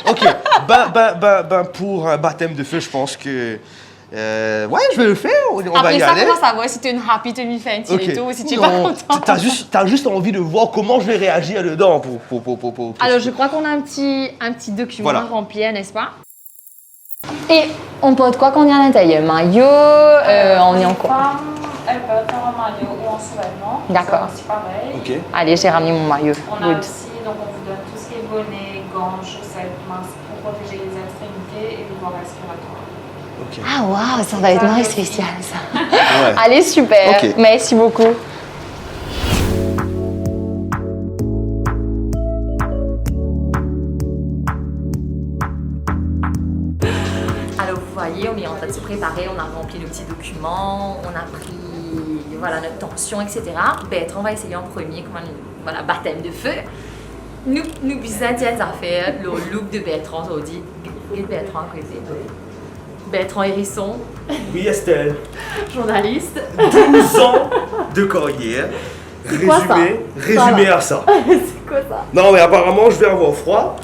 ok. Pour un baptême de feu, je pense que. Ouais, je vais le faire. On va Après y ça, aller. comment savoir si tu es une happy to me fan Tileto ou si tu es pas Non, content? t'as juste envie de voir comment je vais réagir dedans pour Alors, je crois qu'on a un petit document Voilà. à remplir, n'est-ce pas? Et on porte quoi quand on est à l'intérieur? Maillot, on est en Les quoi? femmes, elles peuvent faire un maillot ou en sous-vêtements. D'accord. C'est aussi pareil. Ok. Allez, j'ai ramené mon maillot. On a Good. aussi, donc on vous donne tout ce qui est bonnet, gants, chaussettes, masques pour protéger les extrémités et les voies respiratoires. Ok. Ah waouh, ça va être moins spécial ça. Ouais. Allez, super. Ok. Merci beaucoup. Alors vous voyez, on est en train de se préparer, on a rempli nos petits documents, on a pris voilà, notre tension, etc. Bertrand va essayer en premier, comme un voilà, baptême de feu. Nous bisons des affaires, le look de Bertrand aujourd'hui. Et Bertrand à côté. Bertrand Hérisson, Oui, Estelle. journaliste. 12 ans de carrière. quoi ça? Résumé à ça. C'est quoi ça? Non, mais apparemment, je vais avoir froid.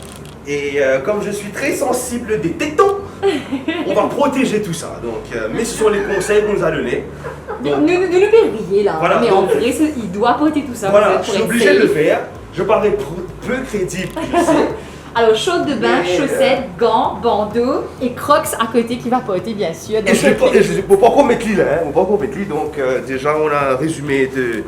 Et comme je suis très sensible des tétons, on va protéger tout ça. Donc, mais ce sont les conseils qu'on nous a donnés. Donc, Nous périez là, Voilà, mais donc- en vrai, il doit porter tout ça. voilà, pour je suis être obligé de le safe. faire. Je parais peu crédible, je sais. Alors, chaude de bain, Mais, chaussettes, gants, bandeaux et crocs à côté qui va porter, bien sûr. Et je ne peux pas encore mettre l'île, hein. On va pas encore mettre l'île. Donc, déjà, on a un résumé de.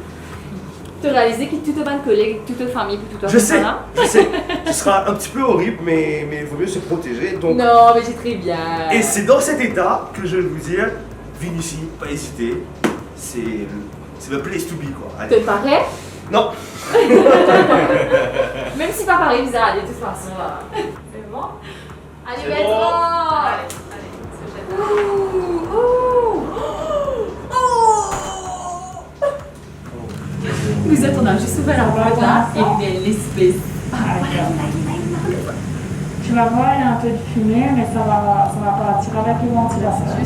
Tu réaliser que toute bonne collègue, toute famille, toute Je sais, je sais. Ce sera un petit peu horrible, mais il vaut mieux se protéger. Donc, Non, mais j'ai très bien. et c'est dans cet état que je vais vous dire, viens ici, pas hésiter. C'est le place to be, quoi. Allez. Te paraît? Non, Même si pas pareil, vous allez de toute façon là. C'est bon? Allez, C'est Bertrand! Allez, Ouh, ouh, oh. Vous êtes, on a juste ouvert la boîte là et il est l'espèce. Tu vas voir, il y a un peu de fumée, mais ça va partir avec le ventilateur.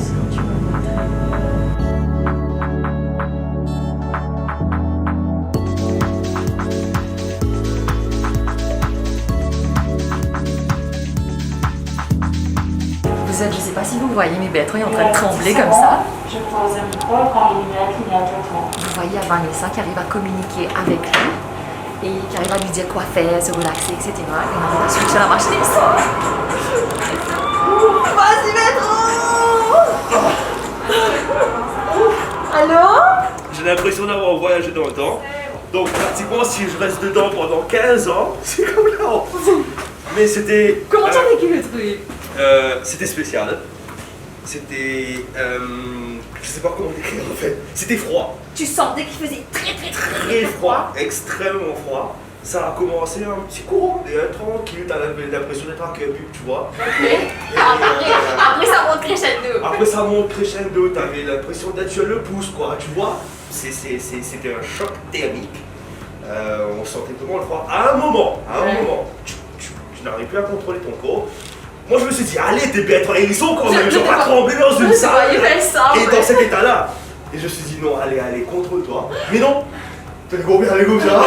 Vous êtes, je sais pas si vous voyez, mais Bertrand est en train de trembler comme ça. Je pose un micro quand les lumières clignotent autour. Vous voyez à Vanessa qui arrive à communiquer avec lui et qui arrive à lui dire quoi faire, se relaxer, etc. Et on arrive à switcher la machine et il sort. Vas-y, Bertrand! Allô? j'ai l'impression d'avoir voyagé dans le temps. Donc, pratiquement, si je reste dedans pendant 15 ans, c'est comme là. Mais c'était. Comment tu as vécu le truc? C'était spécial. C'était. Je sais pas comment décrire en fait. C'était froid. Tu sentais qu'il faisait très Très froid, extrêmement froid. Ça a commencé un petit courant, et tranquille, t'avais l'impression d'être un cube, tu vois. Après ça monte crescendo. Après ça monte crescendo, t'avais l'impression d'être sur le pouce, quoi, tu vois. C'était un choc thermique. On sentait vraiment le froid. À un moment, tu n'arrives plus à contrôler ton corps. Moi je me suis dit, allez, t'es Bertrand Hérisson quand même, je vais pas trembler dans une salle. Et dans cet état-là. Et je me suis dit, non, allez, contrôle-toi. Mais non, t'es combien, allez, comme ça.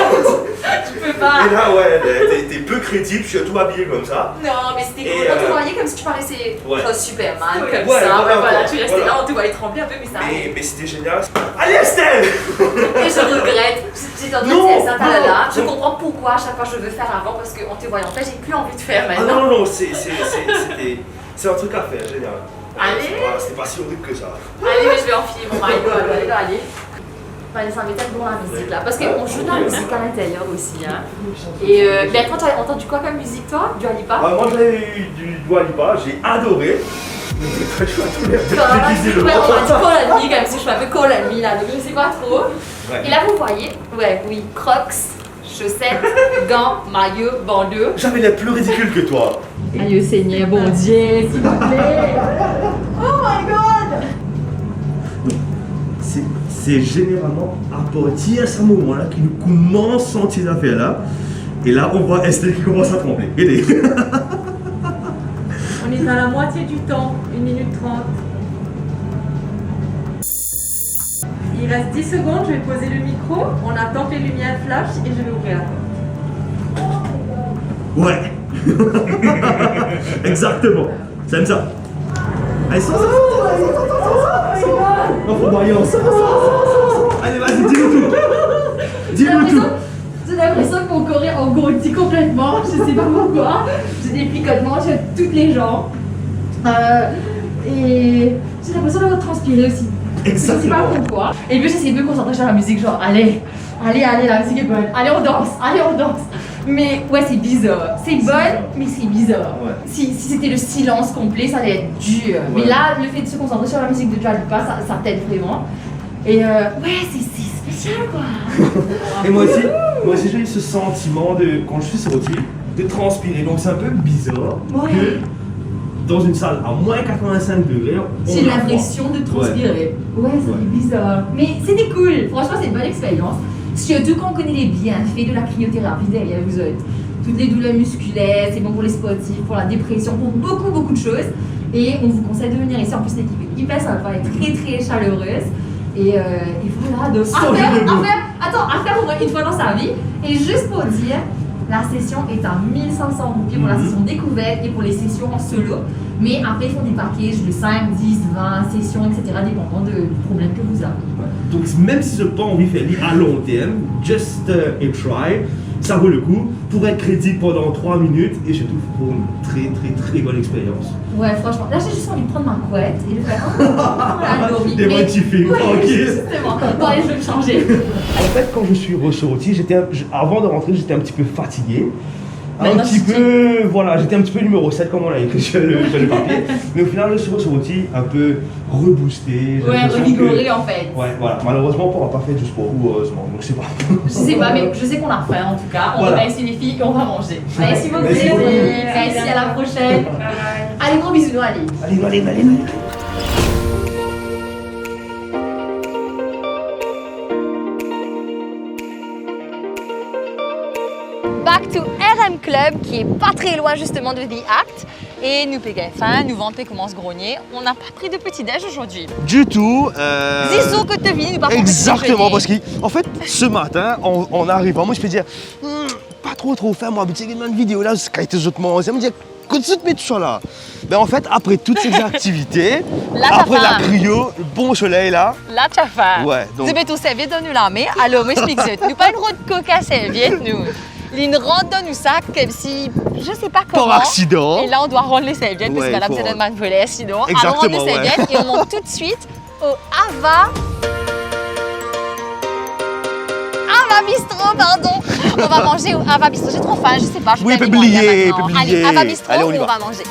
Tu peux pas. Et là, ouais, t'es peu crédible, je suis tout habillé comme ça. Non, mais c'était Et, cool. On te voyait comme si tu paraissais ouais. Superman, comme Ouais, ça. voilà, Tu restais voilà. là, on te voyait trembler un peu, mais ça. Mais c'était génial. Allez, Estelle. Et je regrette. J'étais en train de Non, dire ça, là. Je non. comprends pourquoi à chaque fois je veux faire avant parce qu'en te voyant faire, j'ai plus envie de faire Ah maintenant. non, c'est un truc à faire, génial. Allez. C'était pas si horrible que ça. Allez, mais je vais enfiler mon maillot. Allez. Ça m'est tellement la musique là. Parce qu'on joue de la musique à l'intérieur aussi. Hein. Et Bertrand, tu as entendu quoi comme musique toi? Du Alipa? Moi j'avais eu du Dua Lipa, j'ai adoré. Mais tu as tout l'air de déguiser le Ouais, on m'a dit ventre. call and me, comme si je m'appelle call and me là, donc je sais pas trop. Ouais. Et là vous voyez, oui, crocs, chaussettes, gants, maillot, bandeau. J'avais l'air plus ridicule que toi. Adieu Seigneur, bon Dieu, s'il vous plaît. Oh my god! C'est généralement à partir de ce moment-là qu'il nous commence à sentir ces affaires-là. Et là, on voit Estelle qui commence à trembler. Regardez. On est à la moitié du temps, 1 minute 30. Il reste 10 secondes, je vais poser le micro, on attend que les lumières flashent et je vais ouvrir la porte. Ouais. Exactement. C'est comme ça. Allez, sors. Non, faut marier ensemble. Allez, vas-y, dis-nous tout. Dis-nous tout. J'ai l'impression que mon corps est engourdi complètement, je sais pas pourquoi. J'ai des picotements sur toutes les jambes. Et j'ai l'impression d'avoir transpiré aussi Je sais pas pourquoi. Et puis j'essaie de me concentrer sur la musique, genre allez, la musique est bonne, allez on danse. Mais ouais, c'est bizarre. C'est bonne, mais c'est bizarre. Ouais. Si c'était le silence complet, ça allait être dur. Ouais. Mais là, le fait de se concentrer sur la musique de Dua Lipa, ça t'aide vraiment. Et ouais, c'est spécial quoi. Et moi aussi j'ai eu ce sentiment de, quand je suis sorti, de transpirer. Donc c'est un peu bizarre Ouais. que dans une salle à moins 85 degrés, on J'ai a froid. l'impression de transpirer. Ouais, ça fait bizarre. Mais c'était cool. Franchement, c'est une bonne expérience. Surtout quand on connaît les bienfaits de la cryothérapie derrière vous autres. Toutes les douleurs musculaires, c'est bon pour les sportifs, pour la dépression, pour beaucoup de choses. Et on vous conseille de venir ici. En plus, l'équipe est hyper sympa et très chaleureuse. Et voilà, donc à faire au moins une fois dans sa vie. Et juste pour dire, la session est à 1500 roupies pour la session découverte et pour les sessions en solo. Mais après, ils font des packages de 5, 10, 20 sessions, etc. dépendant du problème que vous avez. Donc même si je n'ai pas envie de faire à long terme, just a try, ça vaut le coup pour être crédible pendant 3 minutes et je trouve pour une très bonne expérience. Ouais, franchement. Là, j'ai juste envie de prendre ma couette et de faire Des bons petits films, tranquille. Justement. Bon, allez, je vais me changer. En fait, quand je suis ressorti, avant de rentrer, j'étais un petit peu fatigué. Maintenant, J'étais un petit peu numéro 7 comme on l'a écrit sur le papier. Mais au final, je suis ressorti un peu reboosté. Ouais, revigoré en fait. Ouais, voilà. Malheureusement, on n'aura pas fait du sport, ou heureusement, donc je sais pas. Je sais pas, mais je sais qu'on a faim en tout cas. On va ici les filles et on va manger. Merci beaucoup. Merci beaucoup. Merci, à la prochaine. Allez, gros bisous, allez. Allez. Back to RM Club, qui est pas très loin justement de The Act. Et nous payons faim, nous vantons comment se grogner. On n'a pas pris de petit-déj aujourd'hui. Du tout. Zizou que tu vis, nous pas pris de Exactement, petit-déjeuner. parce qu'en fait, ce matin, en arrivant, moi je peux dire, pas trop faim, moi, mais tu sais, une vidéo là, ce qui a été autres mangé, je me dis, quand tu te mets tout ça là. Ben en fait, après toutes ces activités, Là, t'as après la faim. cryo, le bon soleil là, Là, tu as faim. Ouais, donc- Tu peux tout servir, donne-nous la main. Alors, m'explique ça. Nous pas une route coca serviette, nous. Une rentre dans nous sac comme si, je sais pas comment. par accident. Et là, on doit rendre les serviettes parce Ouais, que là, faut vous êtes rendre. de voler, sinon. Alors, on rend les Exactement, ouais. serviettes et on monte tout de suite au Ava Bistro, pardon. On va manger au Ava Bistro. J'ai trop faim, je sais pas. Je Oui, vais publier. Allez, Ava Bistro, Allez, on y où on va. va manger.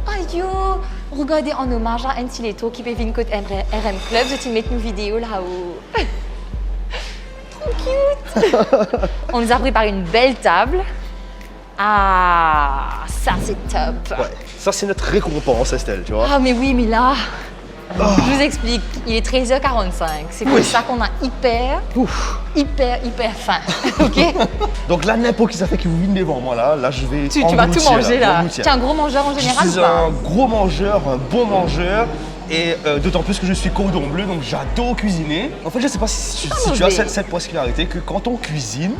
Aïe, regardez en hommage à Antileto qui peut venir côté RM Club. Je vais mettre une vidéo là-haut. Trop cute. On nous a préparé une belle table. Ah, ça c'est top. Ouais, ça c'est notre récompense, Estelle, tu vois. Ah mais oui, mais là, je vous explique, il est 13h45. C'est pour Oui. ça qu'on a hyper faim. Ok. Donc là, n'importe qui ça fait qui vous vient devant moi là je vais. Tu vas tout engloutir, manger là. engloutir. Tu es un gros mangeur en Je général suis ou pas? un gros mangeur, un bon mangeur. Et d'autant plus que je suis cordon bleu, donc j'adore cuisiner. En fait, je sais pas si tu as mauvais. cette particularité que quand on cuisine,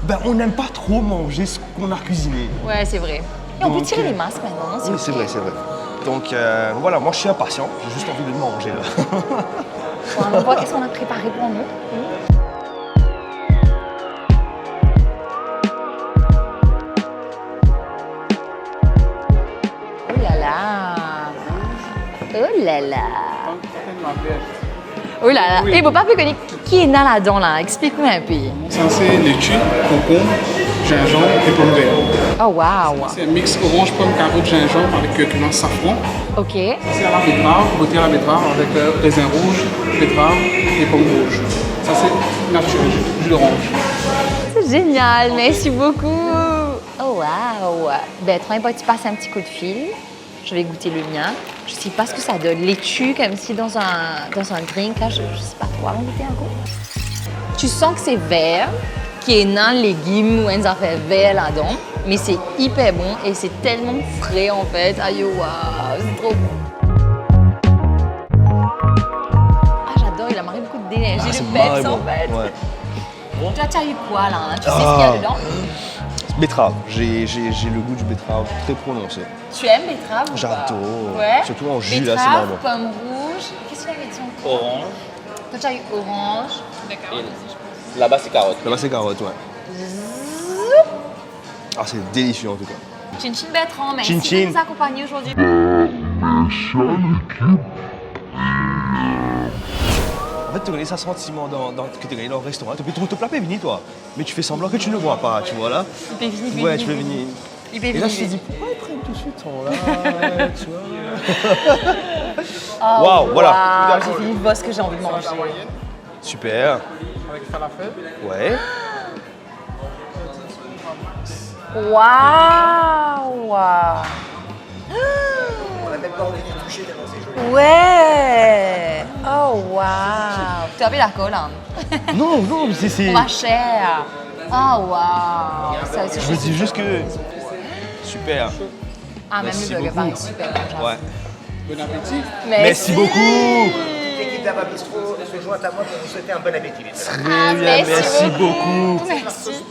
ben, on n'aime pas trop manger ce qu'on a cuisiné. Ouais, c'est vrai. Et on peut Donc, tirer les masques maintenant, non? Oui, c'est vrai. Donc voilà, moi je suis impatient, j'ai juste envie de manger là. On va voir qu'est-ce qu'on a préparé pour nous. Oh là là. Oh là là. Oh là là. Et bon, pas plus connu. Qui est dans là-dedans là? Explique-moi un peu. Ça, c'est laitue, concombre, gingembre et pommes vertes. Oh waouh. C'est un mix orange, pomme, carotte, gingembre avec curcuma, safran. Ok. C'est à la betterave, beauté à la betterave avec raisin rouge, betterave et pommes rouges. Ça, c'est naturel, jus d'orange. C'est génial. Merci beaucoup. Oh waouh. Ben, très bien, tu passes un petit coup de fil. Je vais goûter le mien. Je sais pas ce que ça donne. Laitue comme si dans un drink. Là, je sais pas trop. Allons goûter un coup. Tu sens que c'est vert, qui est un légume ou un affaire vert là-dedans. mais c'est hyper bon et c'est tellement frais en fait. Aïe, waouh, c'est trop bon. Ah, j'adore, il a marqué beaucoup d'énergie, C'est le marré peps bon. en fait. Ouais. Toi, tu as eu quoi là? Tu sais ce qu'il y a dedans? Betterave. J'ai le goût du betterave très prononcé. Tu aimes betterave ou pas? J'adore. Ouais. Surtout en jus, là, c'est Betterave, marrant. pomme rouge. Qu'est-ce qu'il y avait dit encore? Orange. Toi, tu as eu orange. Là-bas, c'est carotte. Là-bas, c'est carotte, ouais. Ah, c'est délicieux en tout cas. Chin Chin Bertrand, merci Chin de Chin. nous accompagner aujourd'hui. En fait, tu connais ce sentiment que tu gagné dans le restaurant. Tu peux te plat Pévini, toi. Mais tu fais semblant que tu ne le vois pas, tu vois là. Il peut venir, Ouais, tu peux venir. Il peut Et venir. là, je te dis, pourquoi ils prennent tout ce temps-là, tu vois. Oh, Waouh, voilà. waouh, j'ai fini de voir ce que j'ai envie de manger. Super. Avec falafel. Ouais. Waouh! Ouais! Oh, waouh! Tu as vu la colle, hein? Non, non, mais c'est. On va cher. Oh, waouh! Ça aussi, Je me dis juste que. Super. Ah, même Merci le burger beaucoup. paraît super bon, j'avoue. Ouais. Bon appétit. Merci beaucoup. L'équipe d'Ava Bistro se joint à moi pour vous souhaiter un bon appétit. Très Ah, bien, merci beaucoup. Merci.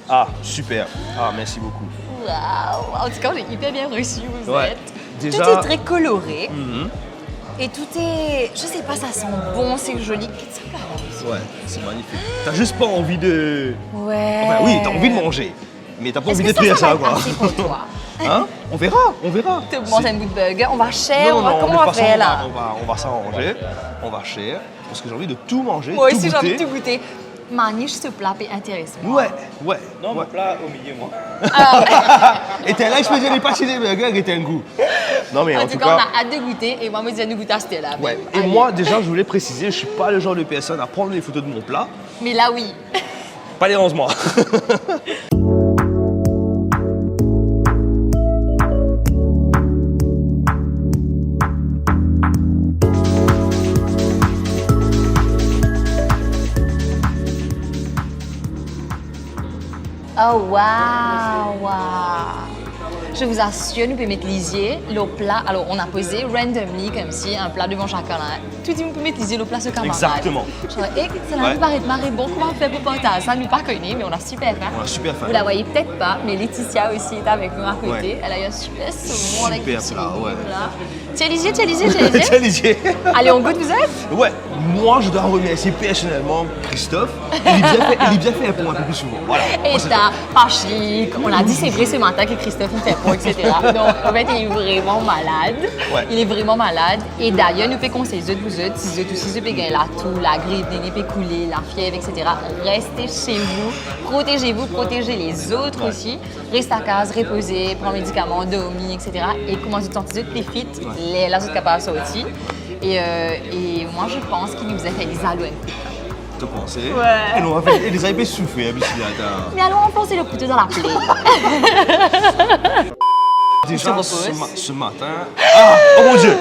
Ah, super. Ah, merci beaucoup. Waouh! En tout cas, on est hyper bien reçus, vous Ouais. êtes. Déjà- Tout est très coloré. Mhm. Et tout est. Je sais pas, ça sent bon, c'est joli. Qu'est-ce que c'est? Ouais, c'est magnifique. T'as juste pas envie de. Ouais. Enfin, oui, t'as envie de manger. Mais t'as pas Est-ce envie que d'écrire ça ça, va quoi. être assez pour toi? Hein? On verra, on verra. Tu manges un bout de burger, on va cher, Non, on va... non, comment de on va toute façon, faire là? on va s'arranger. On va cher. Parce que j'ai envie de tout manger. Moi tout aussi, j'ai goûter. envie de tout goûter. Maniche, ce plat peut intéresser. Ouais, ouais. Non, ouais. mon plat au milieu, moi. Et t'es là, je faisais les pâtisseries des burgers et t'as un goût. Non, mais En, en tout tout cas, on cas. a hâte de goûter et moi, je me disais, nous goûter à cette là. Ouais. Et moi, déjà, je voulais préciser, je suis pas le genre de personne à prendre les photos de mon plat. Mais là, oui. Pas dérange-moi. Oh, waouh, waouh. Je vous assure, nous pouvons mettre lisier, le plat. Alors, on a posé randomly comme si un plat devant chacun. Là. Tout le monde peut mettre lisier le plat sur camarade. Exactement. Genre, et ça Ouais. nous paraît marrer bon. Comment on fait pour partager ça? Nous pas connus, mais on a super faim. On a super faim. Vous la voyez peut-être pas, mais Laetitia aussi est avec nous à côté. Ouais. Elle a eu un super saumon avec Super du plat, ouais. Tiens, lisier, tiens, lisier, tiens, lisier. Tiens, lisier. Allez, on goûte, vous êtes? Ouais, moi je dois remercier personnellement Christophe. Il est bien fait pour un peu plus souvent. Voilà. Et Moi, c'est t'as pas chic. On a dit c'est vrai ce matin que Christophe nous fait pour, etc. Donc en fait, il est vraiment malade. Ouais. Il est vraiment malade. Et d'ailleurs, nous fait conseiller vous autres, si vous êtes aussi, si vous avez la toux, la grippe, les peut couler, la fièvre, etc. Restez chez vous. Protégez-vous, protégez les autres aussi. Restez à casa, reposez, prenez médicaments, dormir, etc. Et commencez de sentir plus fit, les autres capables de sortir. Et moi, je pense qu'il nous a fait des alloués. te pensé. Ouais. Et nous on a fait des AIP soufflés, attends. Mais allons enfoncer le couteau dans la plaie. Déjà, repose. ce matin. Ah! Oh mon Dieu!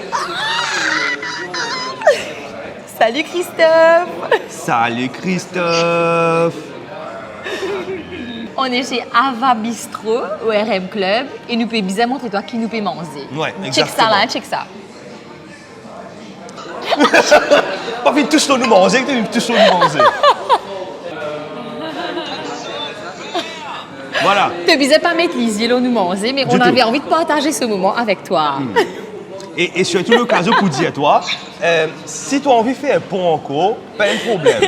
Salut Christophe! Salut Christophe! On est chez Ava Bistro au RM Club et nous pouvons bien montrer toi qui nous peut manger. Ouais, Check ça là, check ça. Pas vite tous nous manger, que tu tous nous manger. Voilà. Tu ne disais pas mettre les yeux nous manger, mais on Du avait tout. envie de partager ce moment avec toi. Et surtout l'occasion pour dire à toi, si tu as envie de faire un pont encore, pas un problème.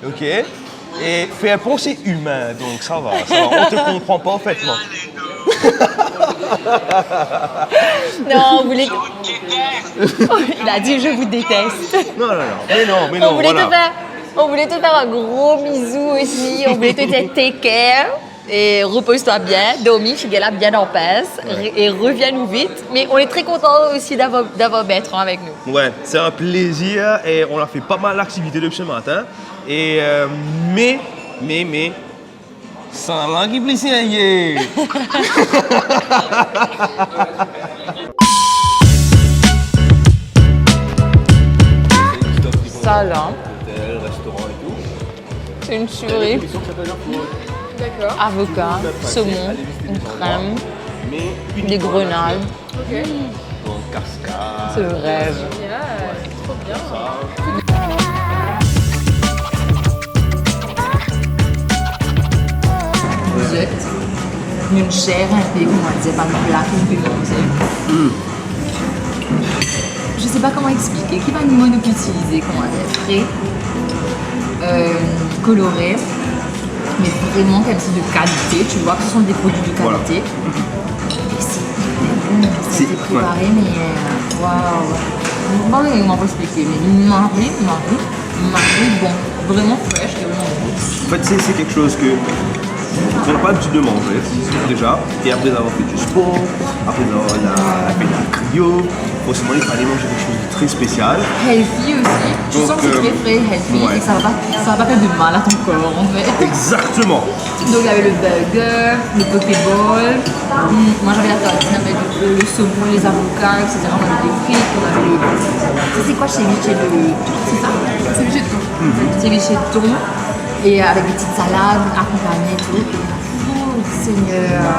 OK? Et faire un pont, c'est humain, donc ça va. On te comprend parfaitement. Non, on voulait. Il a dit je vous déteste. Non, mais non, On voulait, voilà. on voulait te faire un gros bisou aussi. On voulait te dire take care. Et repose-toi bien, dormis, Figuela bien en paix et reviens-nous vite. Mais on est très contents aussi d'avoir Bertrand avec nous. Ouais, c'est un plaisir et on a fait pas mal d'activités depuis ce matin. Et mais, sans langue qui plaisir. Ça là, Hôtel, restaurant et tout. c'est une tuerie. D'accord. avocat, saumon, une crème, des grenades. Ok. Cascade. C'est le rêve. Génial. Trop bien. Vous êtes une chair un peu, comment dire, par exemple, là, qu'on peut manger. Je sais pas comment expliquer. Qui va nous utiliser, comment dire, frais, coloré, mais vraiment comme si de qualité, tu vois, que ce sont des produits de qualité. Et c'est préparé, mais waouh! Bon, on va pas expliquer, mais Marie, bon, vraiment fraîche et vraiment bon. En fait, c'est quelque chose que on n'a pas l'habitude de manger, déjà. Et après avoir fait du sport, après avoir fait de la cryo, forcément, il fallait manger quelque chose de très spécial. Healthy aussi. Tu sens que c'est très frais, healthy, ouais. et ça va pas faire de mal à ton corps, en fait. Exactement. Donc, il y avait le burger, le pokéball. Moi, j'avais la tartine avec le saumon, les avocats, etc. On avait des frites, on avait le... Ça, c'est quoi ceviche de thon? C'est ça? Ceviche de thon. Ceviche de thon. Et avec des petites salades accompagnées et tout. Oh Seigneur,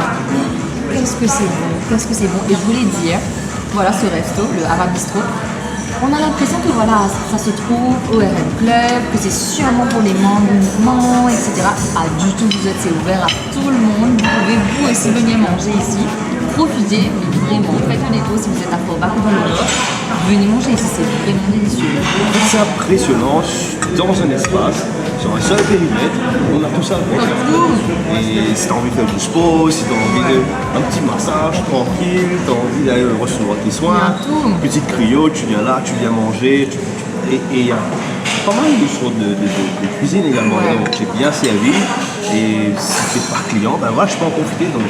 qu'est-ce que c'est bon, qu'est-ce que c'est bon. Et je voulais dire, voilà ce resto, le Hava Bistro, on a l'impression que voilà, ça se trouve au RM Club, que c'est sûrement pour les membres uniquement, etc. Pas du tout, c'est ouvert à tout le monde. Vous pouvez vous aussi venir manger ici. Profitez, mais vraiment, faites un détour si vous êtes à Forbach ou dans le Nord. Venez manger ici, c'est vraiment délicieux. C'est impressionnant, dans un espace, sur un seul périmètre, on a tout ça. Et si tu as envie de faire du sport, si tu as envie d'un petit massage tranquille, tu as envie d'aller recevoir tes soins, petite cryo, tu viens là, tu viens manger. Et il y a pas mal de sortes de cuisine également. Donc j'ai bien servi. Et si tu n'es pas client, ben voilà, je peux en profiter. Donc.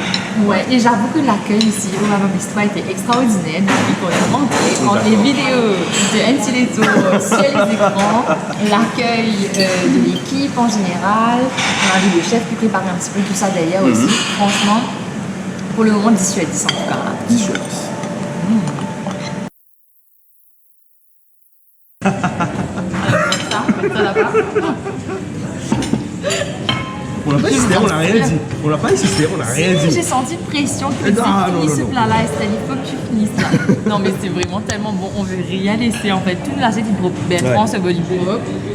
Ouais, et j'avoue que l'accueil ici au Hava Bistro a été extraordinaire. Pour rentrer entre les vidéos de Antiletto sur les écrans, l'accueil de l'équipe en général. On a vu le chef qui préparait un petit peu tout ça derrière aussi. Franchement, pour le moment, 10 sur 10 en tout cas. 10 sur 10. Ça là-bas. On n'a pas insisté, on n'a rien dit. On n'a pas insisté, on n'a rien dit. J'ai senti pression que tu finisses ce plat-là, Estelle. Il faut que tu finisses là. Non, mais c'est vraiment tellement bon. On veut rien laisser en fait. Tout l'assiette est propre. Bertrand, c'est bon,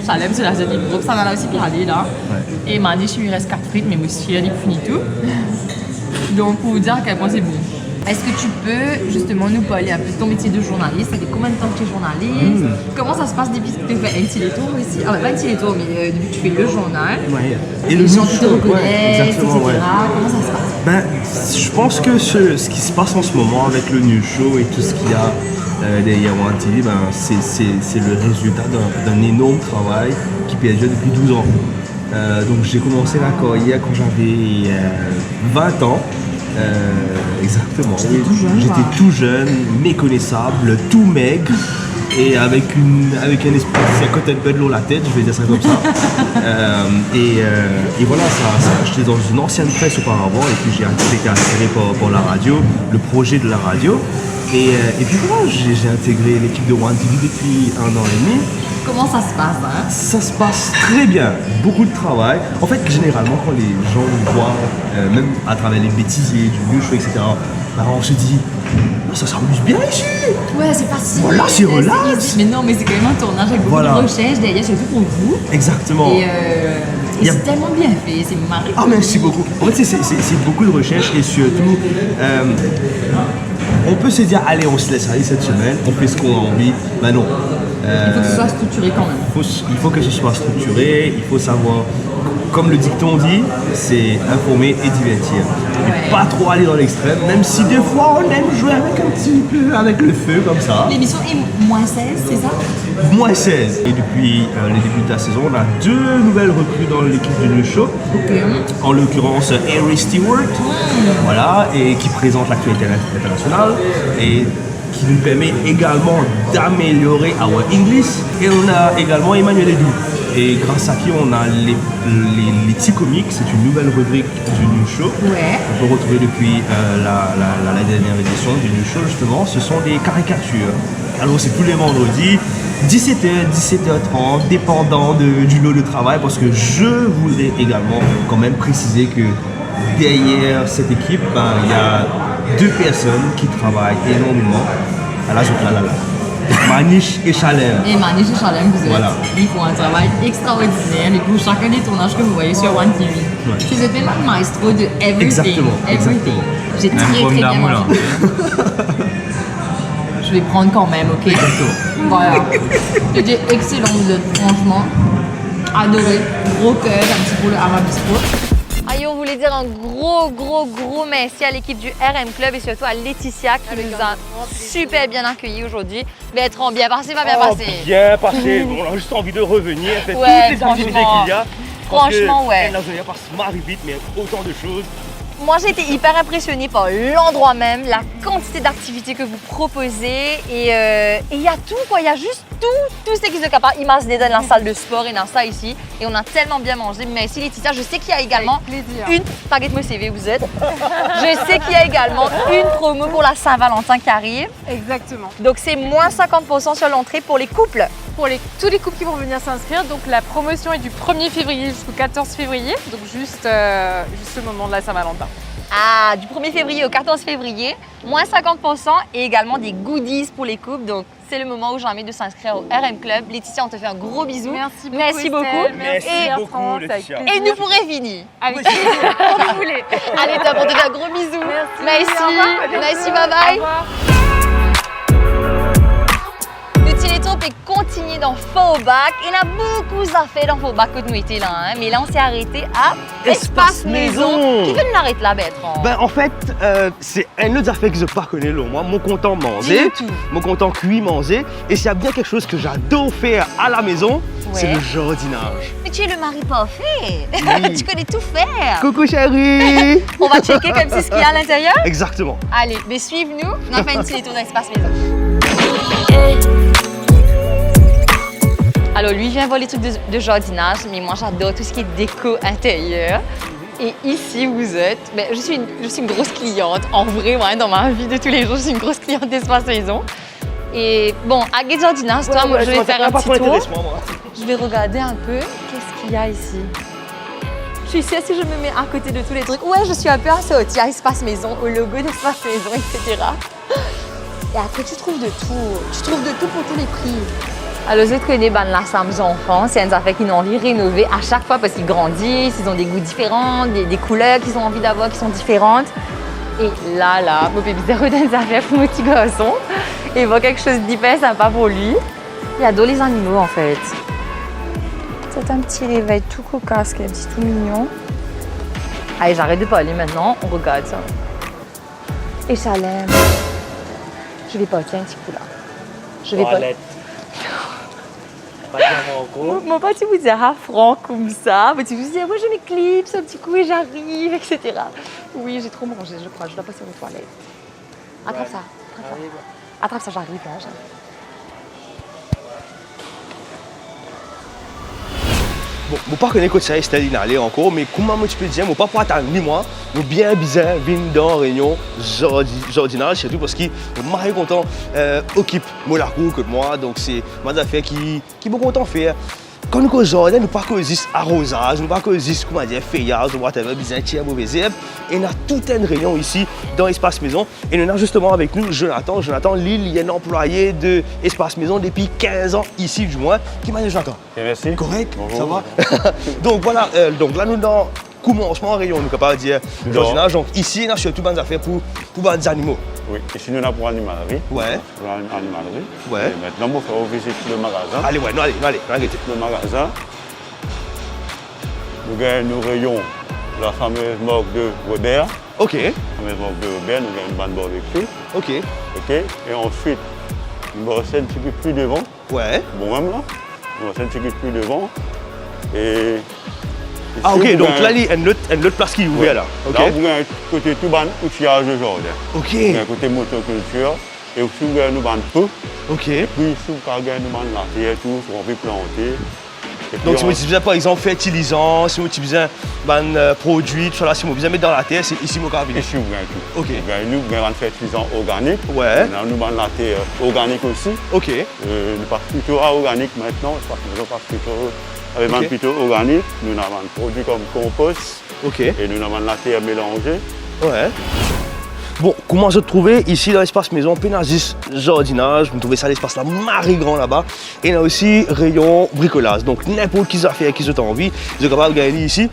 Salem, c'est l'assiette est propre. Ça en a aussi parlé là. Et il m'a dit, il lui reste 4 frites, mais monsieur, il finit tout. Donc, pour vous dire à quel point c'est bon. Est-ce que tu peux justement nous parler un peu de ton métier de journaliste? Ça fait combien de temps que tu es journaliste? Comment ça se passe depuis que tu fais Antiletto aussi? Ah, pas Antiletto, mais depuis que tu fais le journal. Ouais. Et les gens qui te reconnaissent, etc. Ouais. Comment ça se passe? Ben, je pense que ce qui se passe en ce moment avec le News Show et tout ce qu'il y a derrière Wanty, ben, c'est le résultat d'un énorme travail qui perdure depuis 12 ans. Donc j'ai commencé la carrière quand j'avais 20 ans. Exactement. J'étais tout jeune, méconnaissable, tout maigre et avec un esprit, c'est à côté de l'eau la tête, je vais dire ça comme ça. Et voilà, j'étais dans une ancienne presse auparavant et puis j'ai été attiré par la radio, le projet de la radio. Et puis voilà, j'ai intégré l'équipe de One TV depuis 1 an et demi. Comment ça se passe hein? Ça se passe très bien, beaucoup de travail. En fait, généralement, quand les gens nous voient, même à travers les bêtisiers, du news show, etc., bah, on se dit, ça s'amuse bien ici. Ouais, c'est facile. Voilà, c'est relax. Mais non, mais c'est quand même un tournage avec beaucoup de recherche derrière, surtout pour vous. Exactement. Et c'est tellement bien fait, c'est marrant. Ah, merci beaucoup. En fait, c'est beaucoup de recherche et surtout, on peut se dire, allez, on se laisse aller cette semaine, on fait ce qu'on a envie. Ben non. Il faut que ce soit structuré quand même. Il faut que ce soit structuré, il faut savoir, comme le dicton dit, c'est informer et divertir. Et pas trop aller dans l'extrême, même si des fois on aime jouer avec un petit peu, avec le feu comme ça. L'émission est moins 16, c'est ça? Moins 16. Et depuis les débuts de la saison, on a 2 nouvelles recrues dans l'équipe du News Show. En l'occurrence, Harry Stewart, voilà, et qui présente l'actualité internationale. Et qui nous permet également d'améliorer our English. Et on a également Emmanuel Edou. Et grâce à qui on a les petits comiques, c'est une nouvelle rubrique du News Show. Ouais. On peut retrouver depuis la dernière édition du News Show, justement, ce sont des caricatures. Alors c'est tous les vendredis, 17h, 17h30, dépendant du lot de travail, parce que je voudrais également quand même préciser que derrière cette équipe, il y a 2 personnes qui travaillent énormément à la Zouklalala. Manish et Chalem. Et Manish et Chalem, ils font un travail extraordinaire. Et pour chacun des tournages que vous voyez sur One TV, c'est le paiement maestro de everything. Exactement. J'ai très bien mangé. Je vais prendre quand même, ok? Voilà. C'était excellent, vous êtes franchement adoré. Gros cœur, un petit peu le Arabisco. Ayo, on voulait dire un gros merci à l'équipe du RM Club et surtout à Laetitia qui nous a super bien accueillis aujourd'hui. Bertrand, bien passé, pas bien passé? Bien passé. On a juste envie de revenir, faire toutes les activités qu'il y a. Franchement, ouais. La Zoya passe marre vite, mais autant de choses. Moi, j'ai été hyper impressionnée par l'endroit même, la quantité d'activités que vous proposez et il y a tout, quoi. Il y a juste tout ce qui se capable. Il m'a dans la salle de sport et dans ça ici et on a tellement bien mangé. Merci Laetitia. Je sais qu'il y a également une baguette me CV, vous êtes. Je sais qu'il y a également une promo pour la Saint-Valentin qui arrive. Exactement. Donc c'est moins 50% sur l'entrée pour les couples. Pour tous les couples qui vont venir s'inscrire, donc la promotion est du 1er février jusqu'au 14 février, donc juste le moment de la Saint-Valentin. Ah, du 1er février au 14 février, moins 50% et également des goodies pour les couples. Donc c'est le moment où j'ai envie de s'inscrire au RM Club. Laetitia, on te fait un gros bisou. Merci beaucoup. Merci beaucoup, Laetitia. Et nous pourrez finir. Avec plaisir, quand vous voulez. Allez, top, on te fait un gros bisou. Merci, bye bye. On peut continuer dans Faubac. Il y a beaucoup à faire dans Faubac que nous étions là, hein. Mais là on s'est arrêté à Espace Maison. Qui veut nous arrêter là, Bertrand? En fait, c'est un autre affaire que je ne connais pas. Moi, mon content manger, mon content cuit manger. Et s'il y a bien quelque chose que j'adore faire à la maison, c'est le jardinage. Mais tu es le mari parfait. Oui. Tu connais tout faire. Coucou chérie. On va checker comme c'est ce qu'il y a à l'intérieur. Exactement. Allez, mais suive-nous. On a fait un petit détour dans Espace Maison. Alors lui vient voir les trucs de jardinage, mais moi j'adore tout ce qui est déco intérieur. Et ici vous êtes, je suis une grosse cliente, en vrai, ouais, dans ma vie de tous les jours, je suis une grosse cliente d'Espace Maison. Et bon, à Guet Jardinage, toi, moi je vais faire un petit tour. Je vais regarder un peu, qu'est-ce qu'il y a ici. Je suis sûre si je me mets à côté de tous les trucs. Ouais, je suis un peu assortie à Espace Maison, au logo d'Espace Maison, etc. Et après tu trouves de tout. Tu trouves de tout pour tous les prix. Alors, je connais la Sam's enfants, c'est une affaire qu'ils ont envie de rénover à chaque fois parce qu'ils grandissent, ils ont des goûts différents, des couleurs qu'ils ont envie d'avoir qui sont différentes. Et là, mon bébé zéro des affaires pour mon petit garçon. Il voit quelque chose d'hyper sympa pour lui. Il adore les animaux en fait. C'est un petit réveil tout cocasse qui est un petit tout mignon. Allez, j'arrête de parler maintenant, on regarde ça. Et Chalem. Je vais partir un petit coup là. Je vais pas. Mon pas tu vous dire à franc comme ça, mais tu vous dis moi je m'éclipse un petit coup et j'arrive, etc. Oui, j'ai trop mangé, je crois, je dois passer aux toilettes. Attrape ça, attrape ça, j'arrive là, j'arrive. Bon, je ne connais pas ça, Estelle Inalé encore, mais comment tu peux dire, je ne peux pas attendre ni moi, je suis bien bizarre, venir dans la réunion jardinage, surtout parce que je suis très content, occupe la cour que moi, donc c'est une affaire qui est beaucoup content de faire. Quand nous sommes jardin, nous ne pas juste arrosage, nous ne pas juste feuillage, ou whatever, bizarre, tiers, mauvais herbe. Et on a toute une réunion ici dans Espace Maison. Et nous avons justement avec nous Jonathan. Jonathan Lille, il est un employé de Espace Maison depuis 15 ans ici du moins. Qui m'a dit Jonathan? Merci. Correct? Bonjour. Ça va? Donc voilà, donc là nous dans commencement réunion, nous capable de dire jardinage. Donc ici, on a surtout des affaires pour des animaux. Oui, ici nous avons pour l'animalerie. Ouais. Pour l'animalerie. Ouais. Et maintenant, on va faire visite le magasin. Allez, ouais, allez, arrêtez. Le magasin. Nous avons nos rayons, la fameuse morgue de Robert. Ok. La fameuse morgue de Robert, nous avons une bande barbecue. Ok. Ok. Et ensuite, nous avons un petit peu plus devant. Ouais. Bon, même là. Nous avons un petit peu plus devant. Et. Ah ok, donc là, il y a une autre place qui est ouverte là. Ok. Là, vous avez un côté tout ban outillage de jardin. Ok. Vous avez un côté motoculture. Et aussi, vous avez une bande peu. Ok. Et puis ici, vous avez une bande là. Et tout, on peut planter. puis, Donc si vous utilisez par exemple fertilisant, si vous utilisez un produit, tout ça, si vous besoin mettre dans la terre, c'est ici mon carabine. Ici, vous gagnez tout. Ok. Nous avons un fertilisant organique. Ouais. Nous avons la terre organique aussi. Ok. Nous passons plutôt à organique maintenant. Nous passons plutôt avec un plutôt organique. Nous avons un produit comme compost. Ok. Et nous avons la terre mélangée. Ouais. Bon, comment je trouvais ici dans l'espace maison, Pénagis jardinage, vous trouvez ça l'espace là, marée grand là-bas. Et il y a aussi rayon bricolage. Donc n'importe qui affaire qui vous a envie, vous êtes capable de gagner ici.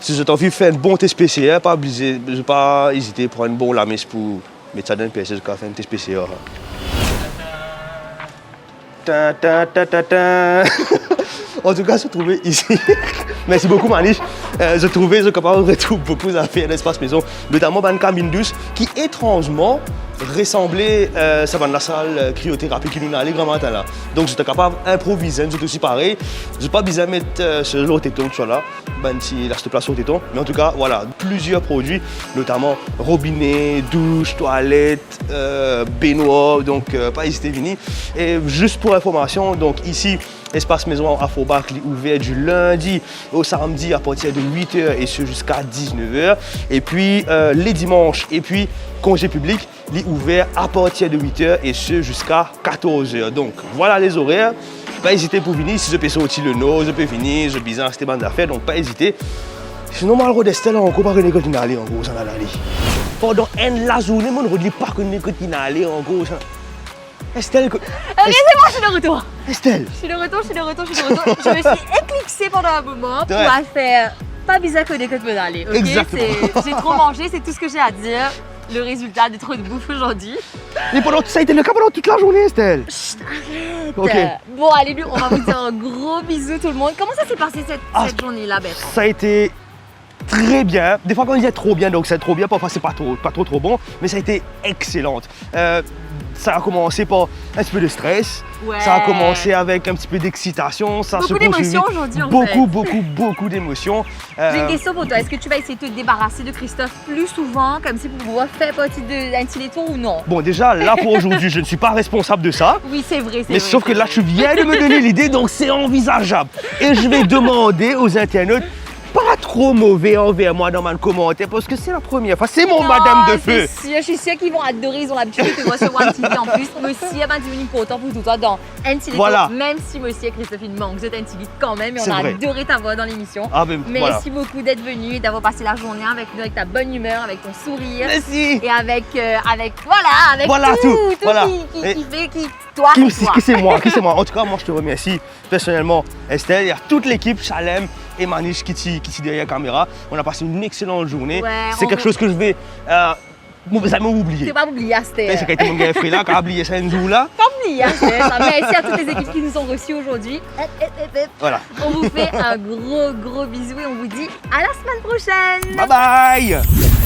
Si vous avez envie de faire un bon test PCR, pas hésiter à prendre une bonne lamis pour mettre ça dans le PC, vous pouvez faire un test PCR. En tout cas, je trouvais ici. Merci beaucoup, Manish. Je trouvais que capable de retrouver beaucoup d'affaires dans l'espace maison, notamment une cabine douce qui étrangement ressemblait à la salle cryothérapie qui nous a allé grand matin là. Donc j'étais capable d'improviser, c'est aussi pareil. Je n'ai pas besoin de mettre ce lot de téton, tu vois là, si là je te place au téton. Mais en tout cas, voilà, plusieurs produits, notamment robinet, douche, toilette, baignoire, donc pas hésiter à venir. Et juste pour information, donc ici, Espace Maison à Forbach est ouvert du lundi au samedi à partir de 8h et ce jusqu'à 19h. Et puis les dimanches et puis congé public est ouvert à partir de 8h et ce jusqu'à 14h. Donc voilà les horaires. Pas hésiter pour venir. Si je peux sortir le nom, je peux venir, je bizarre cette bande d'affaires, donc pas hésiter. Sinon, mal d'Estelle, on compare une école qui n'a allé en gros, ça n'a allé. Pendant la journée, on ne dit pas qu'une école qui n'a allé en gros. Estelle, c'est bon, je suis de retour. Estelle. Je suis de retour. Je me suis éclipsée pendant un moment pour faire pas bizarre que des côtes me d'aller. Okay? Exactement. J'ai trop mangé, c'est tout ce que j'ai à dire. Le résultat de trop de bouffe aujourd'hui. Mais ça a été le cas pendant toute la journée, Estelle. Chut, arrête. Okay. Bon, allez, on va vous dire un gros bisou tout le monde. Comment ça s'est passé cette journée-là, Bertrand? Ça a été très bien. Des fois, quand on disait trop bien, donc c'est trop bien. Parfois, c'est pas trop bon. Mais ça a été excellente. Ça a commencé par un petit peu de stress. Ouais. Ça a commencé avec un petit peu d'excitation. Beaucoup d'émotions aujourd'hui, en fait. Beaucoup d'émotions. J'ai une question pour toi. Est-ce que tu vas essayer de te débarrasser de Christophe plus souvent, comme si pour pouvoir faire partie d'un Téléthon ou non? Bon, déjà, là, pour aujourd'hui, je ne suis pas responsable de ça. Oui, c'est vrai. Mais sauf que là, tu viens de me donner l'idée, donc c'est envisageable. Et je vais demander aux internautes pas trop mauvais envers moi dans mon commentaire parce que c'est la première fois, c'est mon madame de feu. Je suis sûre qu'ils vont adorer, ils ont l'habitude de te voir sur One TV en plus. Monsieur a devenu important pour toi dans un Téléthon, voilà. Même si Monsieur Christophine manque de un Téléthon quand même, et on a vrai. Adoré ta voix dans l'émission. Ah ben, Merci beaucoup d'être venu et d'avoir passé la journée avec nous, avec ta bonne humeur, avec ton sourire. Merci. Et avec tout voilà. Qui fait toi. Qui c'est moi. En tout cas, moi je te remercie personnellement, Estelle. Il y a toute l'équipe, Chalem et Manish qui est derrière la caméra. On a passé une excellente journée. Ouais, c'est quelque chose que je vais jamais oublier. Tu vas pas oublier, Estelle. C'est quelqu'un qui m'a fait là, qui a oublié ça un jour là. Pas oublier, Estelle. Merci à toutes les équipes qui nous ont reçus aujourd'hui. Voilà. On vous fait un gros bisou et on vous dit à la semaine prochaine. Bye bye.